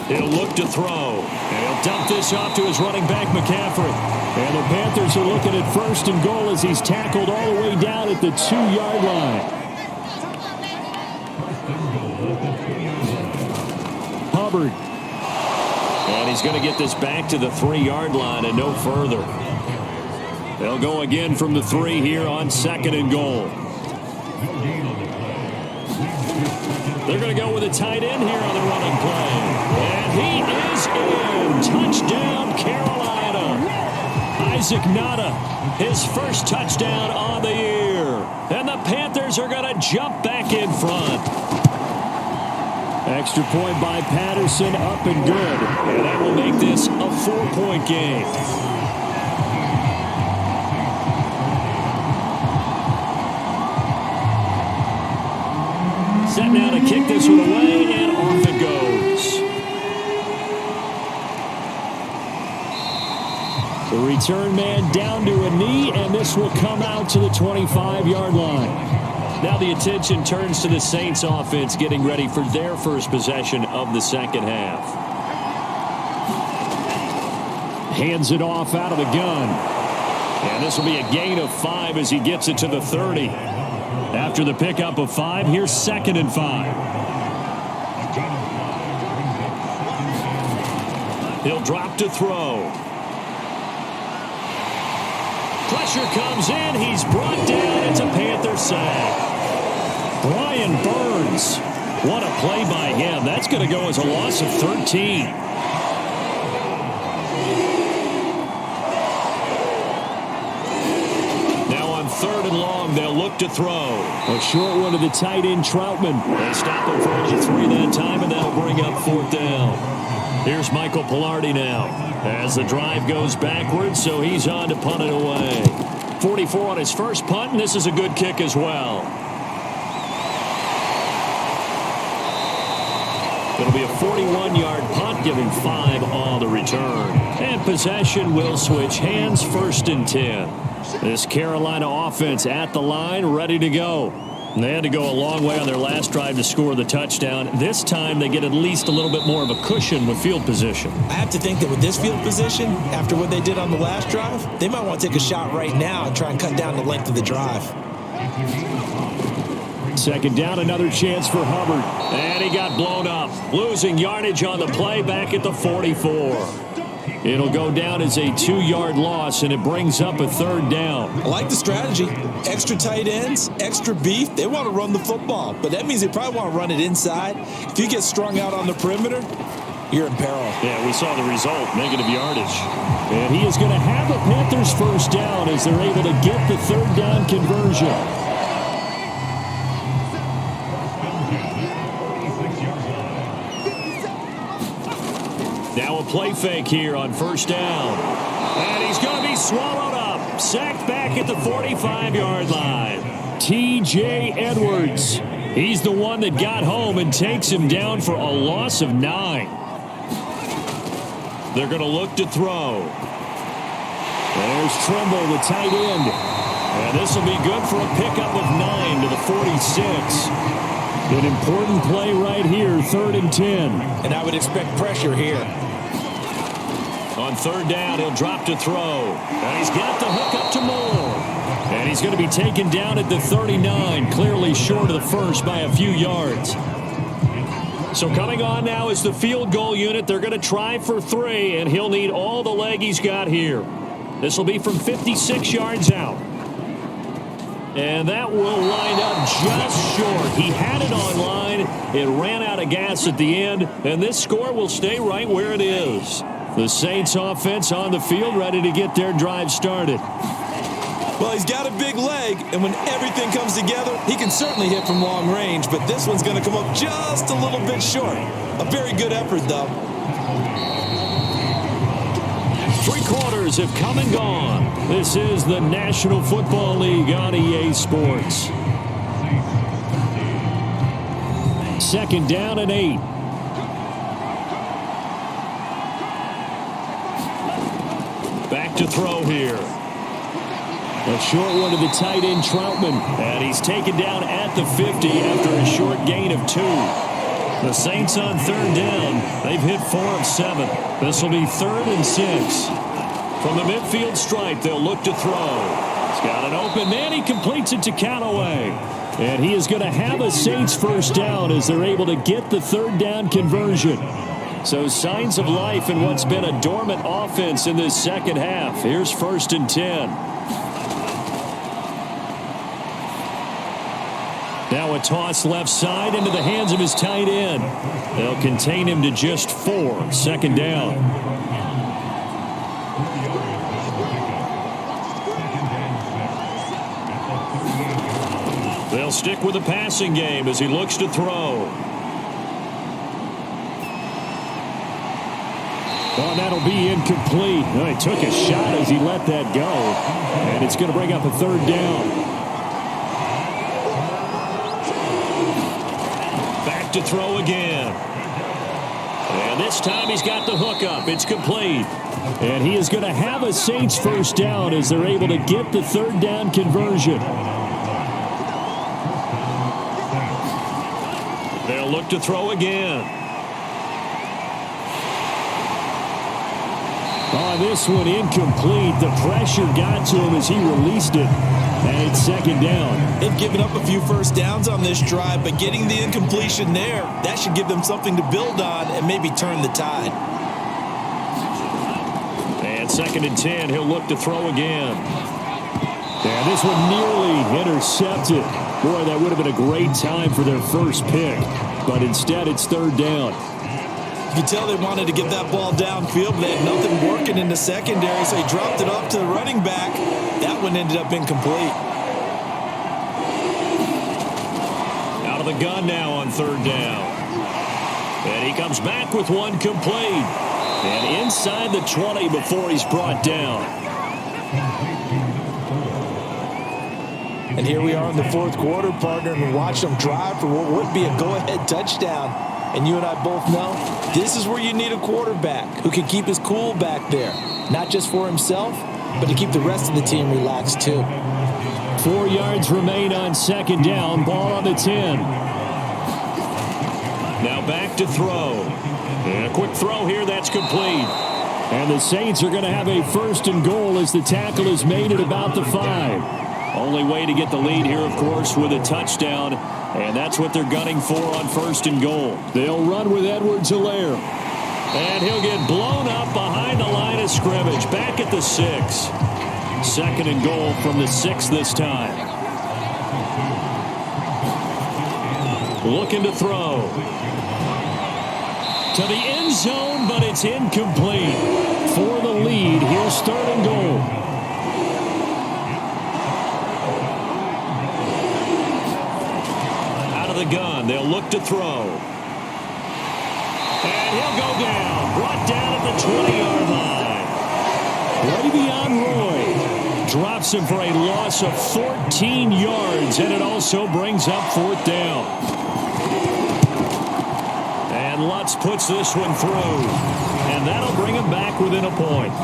He'll look to throw. And he'll dump this off to his running back, McCaffrey. And the Panthers are looking at 1st and goal as he's tackled all the way down at the 2-yard line. Hubbard. And he's going to get this back to the 3-yard line and no further. They'll go again from the 3 here on 2nd and goal. They're going to go with a tight end here on the running play. And he is in. Touchdown, Carolina. Isaac Nada, his first touchdown on the year. And the the Panthers are going to jump back in front. Extra point by Patterson, up and good. And that will make this a 4-point game. Set now to kick this one away, and off it goes. The return man down to a knee, and this will come out to the 25-yard line. Now the attention turns to the Saints offense getting ready for their first possession of the second half. Hands it off out of the gun. And this will be a gain of 5 as he gets it to the 30. After the pickup of 5, here's 2nd and 5. He'll drop to throw. Pressure comes in. He's brought down. It's a Panther sack. Brian Burns. What a play by him. That's going to go as a loss of 13. Now on 3rd and long, they'll look to throw. A short one to the tight end, Troutman. They stop him for only 3 that time, and that'll bring up 4th down. Here's Michael Pilardi now as the drive goes backwards, so he's on to punt it away. 44 on his first punt, and this is a good kick as well. It'll be a 41-yard punt, giving 5 on the return. And possession will switch hands, 1st and 10. This Carolina offense at the line, ready to go. And they had to go a long way on their last drive to score the touchdown. This time they get at least a little bit more of a cushion with field position. I have to think that with this field position, after what they did on the last drive, they might want to take a shot right now and try and cut down the length of the drive. 2nd down, another chance for Hubbard. And he got blown up. Losing yardage on the play back at the 44. It'll go down as a 2-yard loss, and it brings up a 3rd down. I like the strategy. Extra tight ends, extra beef. They want to run the football, but that means they probably want to run it inside. If you get strung out on the perimeter, you're in peril. Yeah, we saw the result, negative yardage. And he is going to have the Panthers 1st down as they're able to get the 3rd down conversion. Now a play fake here on 1st down. And he's going to be swallowed up. Sacked back at the 45-yard line. T.J. Edwards. He's the one that got home and takes him down for a loss of 9. They're going to look to throw. There's Trimble, the tight end. And this will be good for a pickup of 9 to the 46. An important play right here, 3rd and 10. And I would expect pressure here. On 3rd down, he'll drop to throw. And he's got the hook up to Moore. And he's going to be taken down at the 39, clearly short of the first by a few yards. So coming on now is the field goal unit. They're going to try for 3, and he'll need all the leg he's got here. This will be from 56 yards out. And that will line up just short. He had it on line. It ran out of gas at the end, and this score will stay right where it is. The Saints offense on the field ready to get their drive started. Well, he's got a big leg, and when everything comes together, he can certainly hit from long range, but this one's going to come up just a little bit short. A very good effort, though. 3 quarters have come and gone. This is the National Football League on EA Sports. 2nd down and 8. Back to throw here. A short one to the tight end, Troutman. And he's taken down at the 50 after a short gain of 2. The Saints on 3rd down. They've hit 4 of 7. This will be 3rd and 6. From the midfield stripe, they'll look to throw. He's got an open man. He completes it to Callaway. And he is going to have a Saints 1st down as they're able to get the 3rd down conversion. So signs of life in what's been a dormant offense in this second half. Here's 1st and 10. Now a toss left side into the hands of his tight end. They'll contain him to just 4. 2nd down. They'll stick with the passing game as he looks to throw. Oh, that'll be incomplete. Oh, he took a shot as he let that go. And it's going to bring up a third down. Back to throw again. And this time he's got the hook up. It's complete. And he is going to have a Saints first down as they're able to get the third down conversion. They'll look to throw again. Oh, this one incomplete. The pressure got to him as he released it. And it's second down. They've given up a few first downs on this drive, but getting the incompletion there, that should give them something to build on and maybe turn the tide. And second and 10, he'll look to throw again. And this one nearly intercepted. Boy, that would have been a great time for their first pick. But instead, it's third down. You can tell they wanted to get that ball downfield, but they had nothing working in the secondary, so he dropped it off to the running back. That one ended up incomplete. Out of the gun now on third down. And he comes back with one complete. And inside the 20 before he's brought down. And here we are in the fourth quarter, partner, and watch them drive for what would be a go-ahead touchdown. And you and I both know this is where you need a quarterback who can keep his cool back there. Not just for himself, but to keep the rest of the team relaxed too. 4 yards remain on second down. Ball on the 10. Now back to throw. And a quick throw here. That's complete. And the Saints are going to have a first and goal as the tackle is made at about the 5. Only way to get the lead here, of course, with a touchdown. And that's what they're gunning for on first and goal. They'll run with Edwards-Helaire. And he'll get blown up behind the line of scrimmage. Back at the 6. Second and goal from the 6 this time. Looking to throw. To the end zone, but it's incomplete. For the lead, here's third and goal. The gun. They'll look to throw. And he'll go down. Brought down at the 20-yard line. Way beyond Roy. Drops him for a loss of 14 yards, and it also brings up fourth down. And Lutz puts this one through. And that'll bring him back within a point.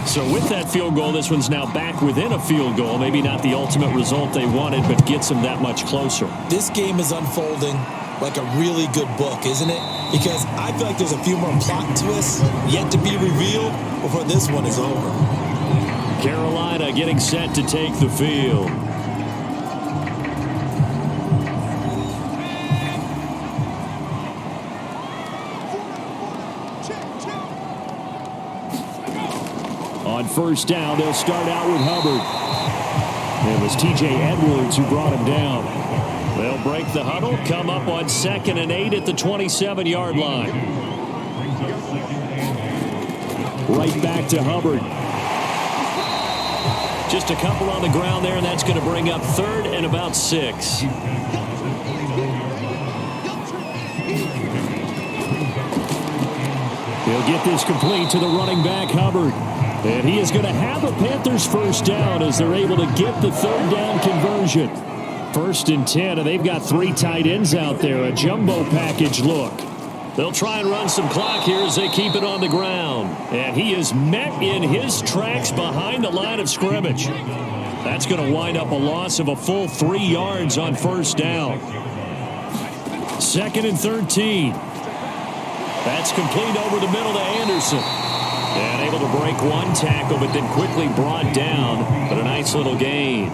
So with that field goal, this one's now back within a field goal. Maybe not the ultimate result they wanted, but gets them that much closer. This game is unfolding like a really good book, isn't it? Because I feel like there's a few more plot twists yet to be revealed before this one is over. Carolina getting set to take the field. On first down, they'll start out with Hubbard. It was T.J. Edwards who brought him down. They'll break the huddle, come up on 2nd and 8 at the 27-yard line. Right back to Hubbard. Just a couple on the ground there, and that's going to bring up 3rd and about 6. He'll get this complete to the running back, Hubbard. And he is going to have a Panthers first down as they're able to get the third down conversion. 1st and 10, and they've got 3 tight ends out there. A jumbo package look. They'll try and run some clock here as they keep it on the ground. And he is met in his tracks behind the line of scrimmage. That's going to wind up a loss of a full 3 yards on first down. 2nd and 13. That's complete over the middle to Anderson. And able to break one tackle, but then quickly brought down. But a nice little gain.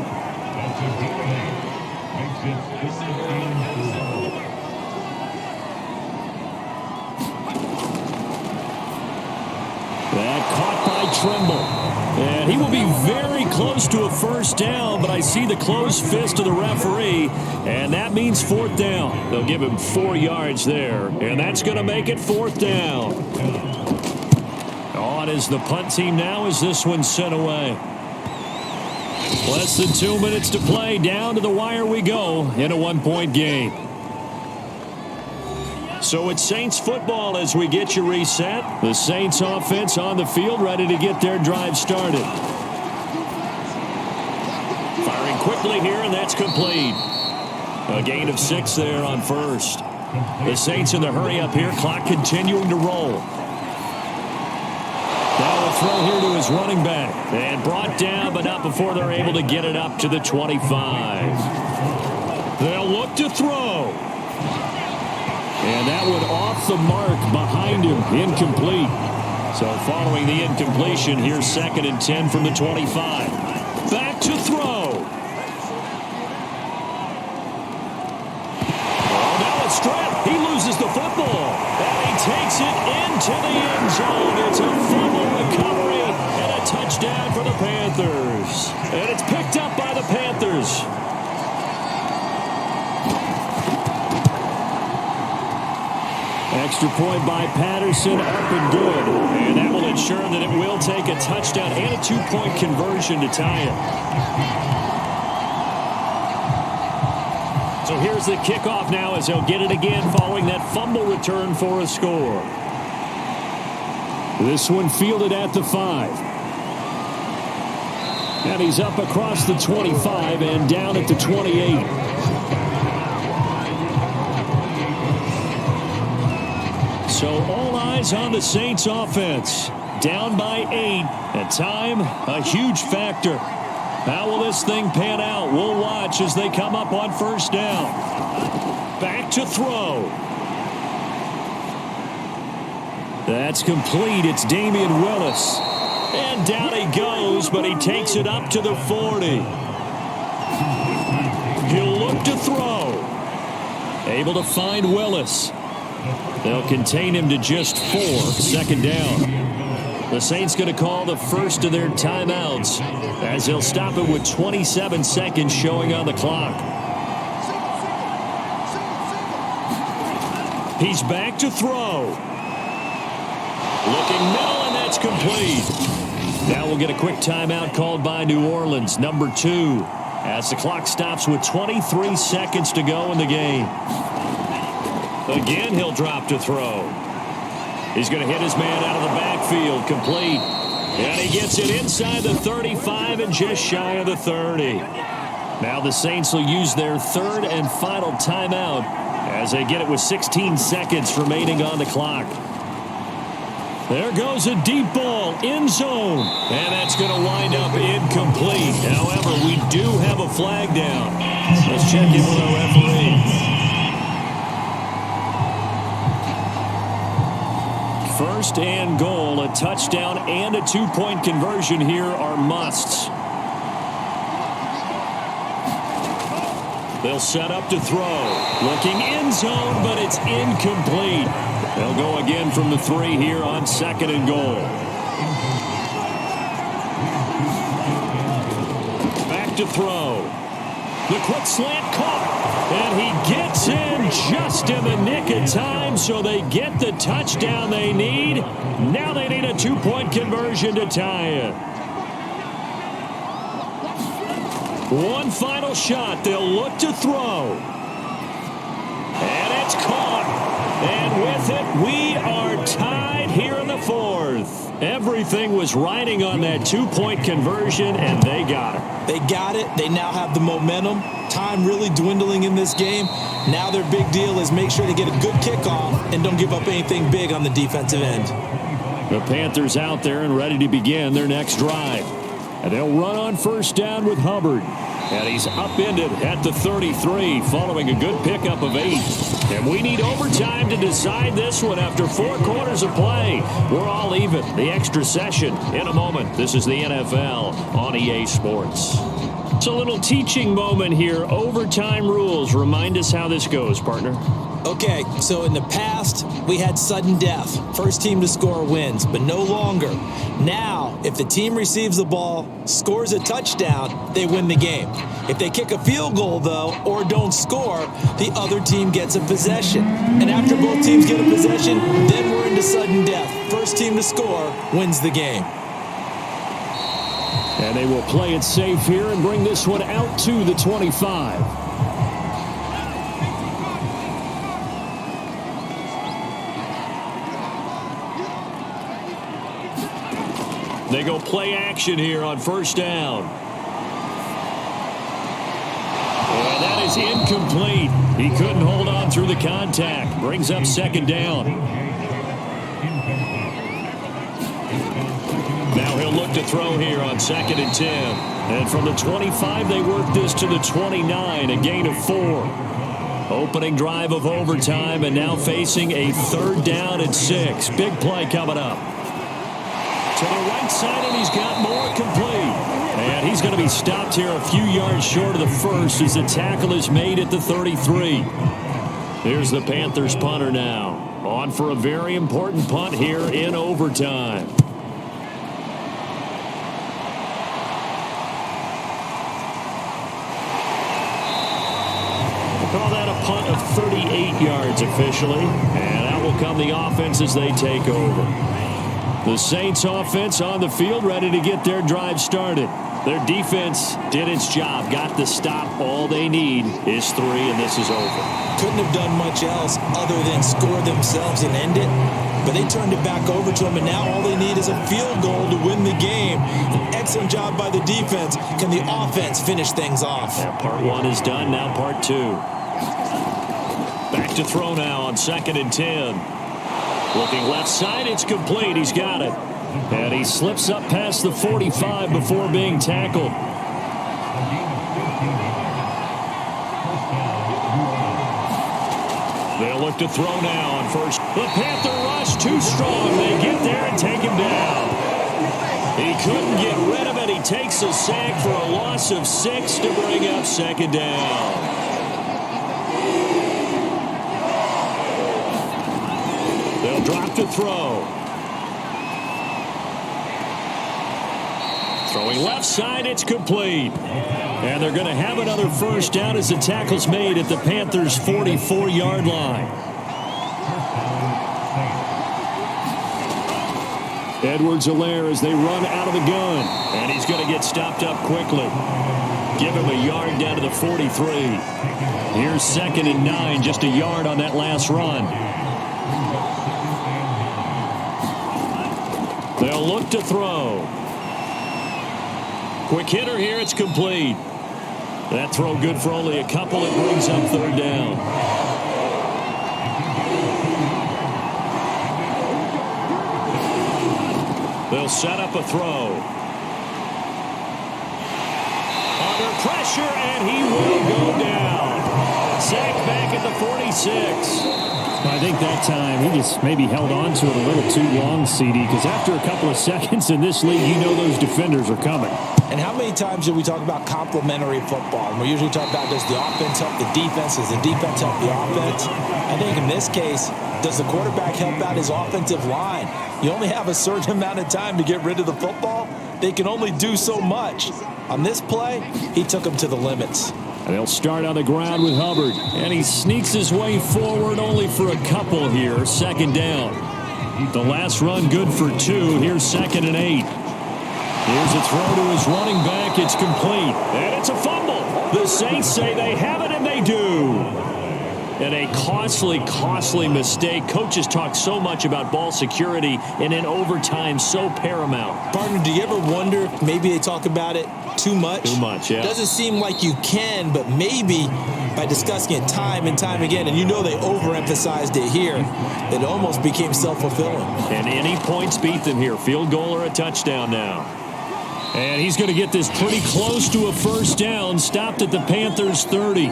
That caught by Trimble. And he will be very close to a first down, but I see the closed fist of the referee, and that means fourth down. They'll give him 4 yards there, and that's going to make it fourth down. On is the punt team now as this one's sent away. Less than 2 minutes to play. Down to the wire we go in a 1-point game. So it's Saints football as we get you reset. The Saints offense on the field ready to get their drive started. Firing quickly here, and that's complete. A gain of 6 there on first. The Saints in the hurry up here. Clock continuing to roll. Now a throw here to his running back. And brought down, but not before they're able to get it up to the 25. They'll look to throw. And that one off the mark behind him. Incomplete. So following the incompletion, here's 2nd and 10 from the 25. Back to throw. Oh, now a strip. He loses the football. And he takes it into the end zone. It's a fumble recovery and a touchdown for the Panthers. And it's picked up by the Panthers. Extra point by Patterson, up and good. And that will ensure that it will take a touchdown and a 2-point conversion to tie it. So here's the kickoff now as he'll get it again following that fumble return for a score. This one fielded at the 5. And he's up across the 25 and down at the 28. So all eyes on the Saints offense. Down by 8. At time, a huge factor. How will this thing pan out? We'll watch as they come up on first down. Back to throw. That's complete. It's Damian Willis. And down he goes, but he takes it up to the 40. He'll look to throw. Able to find Willis. They'll contain him to just 4. 2nd down. The Saints going to call the first of their timeouts as they'll stop it with 27 seconds showing on the clock. He's back to throw. Looking middle, and that's complete. Now we'll get a quick timeout called by New Orleans, number 2, as the clock stops with 23 seconds to go in the game. Again, he'll drop to throw. He's going to hit his man out of the backfield. Complete. And he gets it inside the 35 and just shy of the 30. Now the Saints will use their 3rd and final timeout as they get it with 16 seconds remaining on the clock. There goes a deep ball, end zone. And that's going to wind up incomplete. However, we do have a flag down. Let's check in with our referee. First and goal, a touchdown and a 2-point conversion here are musts. They'll set up to throw. Looking end zone, but it's incomplete. They'll go again from the 3 here on 2nd and goal. Back to throw. The quick slant caught. And he gets in just in the nick of time, so they get the touchdown they need. Now they need a 2-point conversion to tie it. One final shot. They'll look to throw. And it's caught. And with it, we are tied here in the 4th. Everything was riding on that 2-point conversion, and they got it. They got it. They now have the momentum. Time really dwindling in this game. Now their big deal is make sure to get a good kickoff and don't give up anything big on the defensive end. The Panthers out there and ready to begin their next drive. And they'll run on first down with Hubbard. And he's upended at the 33 following a good pickup of 8. And we need overtime to decide this one after 4 quarters of play. We're all even. The extra session in a moment. This is the NFL on EA Sports. It's a little teaching moment here. Overtime rules. Remind us how this goes, partner. Okay, so in the past, we had sudden death. First team to score wins, but no longer. Now, if the team receives the ball, scores a touchdown, they win the game. If they kick a field goal, though, or don't score, the other team gets a possession. And after both teams get a possession, then we're into sudden death. First team to score wins the game. And they will play it safe here and bring this one out to the 25. They go play action here on first down. And that is incomplete. He couldn't hold on through the contact. Brings up second down. Now he'll look to throw here on 2nd and 10. And from the 25, they work this to the 29, a gain of 4. Opening drive of overtime, and now facing a 3rd down and 6. Big play coming up. To the right side, and he's got more complete. And he's going to be stopped here a few yards short of the first as the tackle is made at the 33. Here's the Panthers punter now. On for a very important punt here in overtime. Call that a punt of 38 yards officially. And out will come the offense as they take over. The Saints offense on the field, ready to get their drive started. Their defense did its job, got the stop. All they need is 3, and this is over. Couldn't have done much else other than score themselves and end it. But they turned it back over to them, and now all they need is a field goal to win the game. An excellent job by the defense. Can the offense finish things off? Yeah, part 1 is done, now part 2. Back to throw now on 2nd and 10. Looking left side, it's complete. He's got it. And he slips up past the 45 before being tackled. They'll look to throw now on first. The Panther rush too strong. They get there and take him down. He couldn't get rid of it. He takes a sack for a loss of 6 to bring up 2nd down. They'll drop to throw. Throwing left side, it's complete. And they're going to have another first down as the tackle's made at the Panthers' 44-yard line. Edwards-Helaire as they run out of the gun. And he's going to get stopped up quickly. Give him a yard down to the 43. Here's 2nd and 9, just a yard on that last run. They'll look to throw. Quick hitter here, it's complete. That throw good for only a couple. It brings up 3rd down. They'll set up a throw. Under pressure, and he will go down. Sacked back at the 46. I think that time he just maybe held on to it a little too long, CD, because after a couple of seconds in this league, you know those defenders are coming. And how many times do we talk about complementary football? And we usually talk about, does the offense help the defense? Does the defense help the offense? I think in this case, does the quarterback help out his offensive line? You only have a certain amount of time to get rid of the football. They can only do so much. On this play, he took them to the limits. And they'll start on the ground with Hubbard. And he sneaks his way forward only for a couple here. 2nd down. The last run good for 2. Here's 2nd and 8. Here's a throw to his running back. It's complete. And it's a fumble. The Saints say they have it, and they do. And a costly mistake. Coaches talk so much about ball security, and in overtime, so paramount. Partner, do you ever wonder if maybe they talk about it too much? Too much, yeah. Doesn't seem like you can, but maybe by discussing it time and time again, and you know they overemphasized it here, it almost became self-fulfilling. And any points beat them here. Field goal or a touchdown now. And he's going to get this pretty close to a first down. Stopped at the Panthers' 30.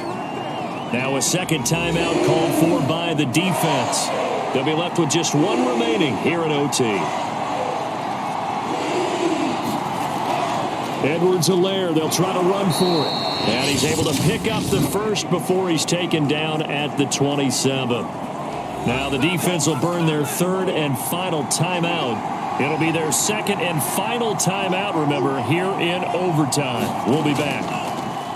Now a second timeout called for by the defense. They'll be left with just 1 remaining here at OT. Edwards-Helaire, they'll try to run for it. And he's able to pick up the first before he's taken down at the 27. Now the defense will burn their third and final timeout. It'll be their second and final timeout, remember, here in overtime. We'll be back.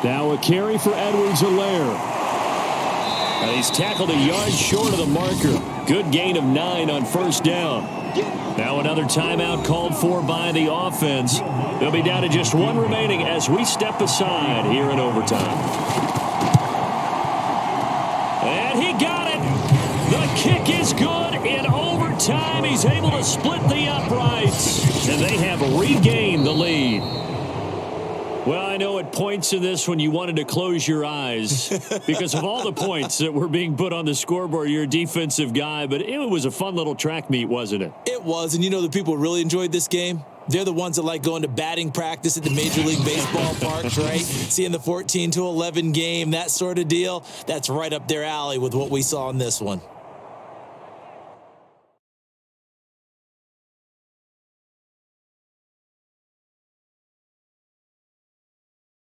Now a carry for Edwards-Helaire. And he's tackled a yard short of the marker. Good gain of 9 on first down. Now another timeout called for by the offense. They'll be down to just one remaining as we step aside here in overtime. And he got it. The kick is good in overtime. He's able to split the uprights. And they have regained the lead. Well, I know at points in this when you wanted to close your eyes because of all the points that were being put on the scoreboard. You're a defensive guy, but it was a fun little track meet, wasn't it? It was, and you know the people who really enjoyed this game? They're the ones that like going to batting practice at the Major League Baseball parks, right? Seeing the 14-11 game, that sort of deal. That's right up their alley with what we saw in this one.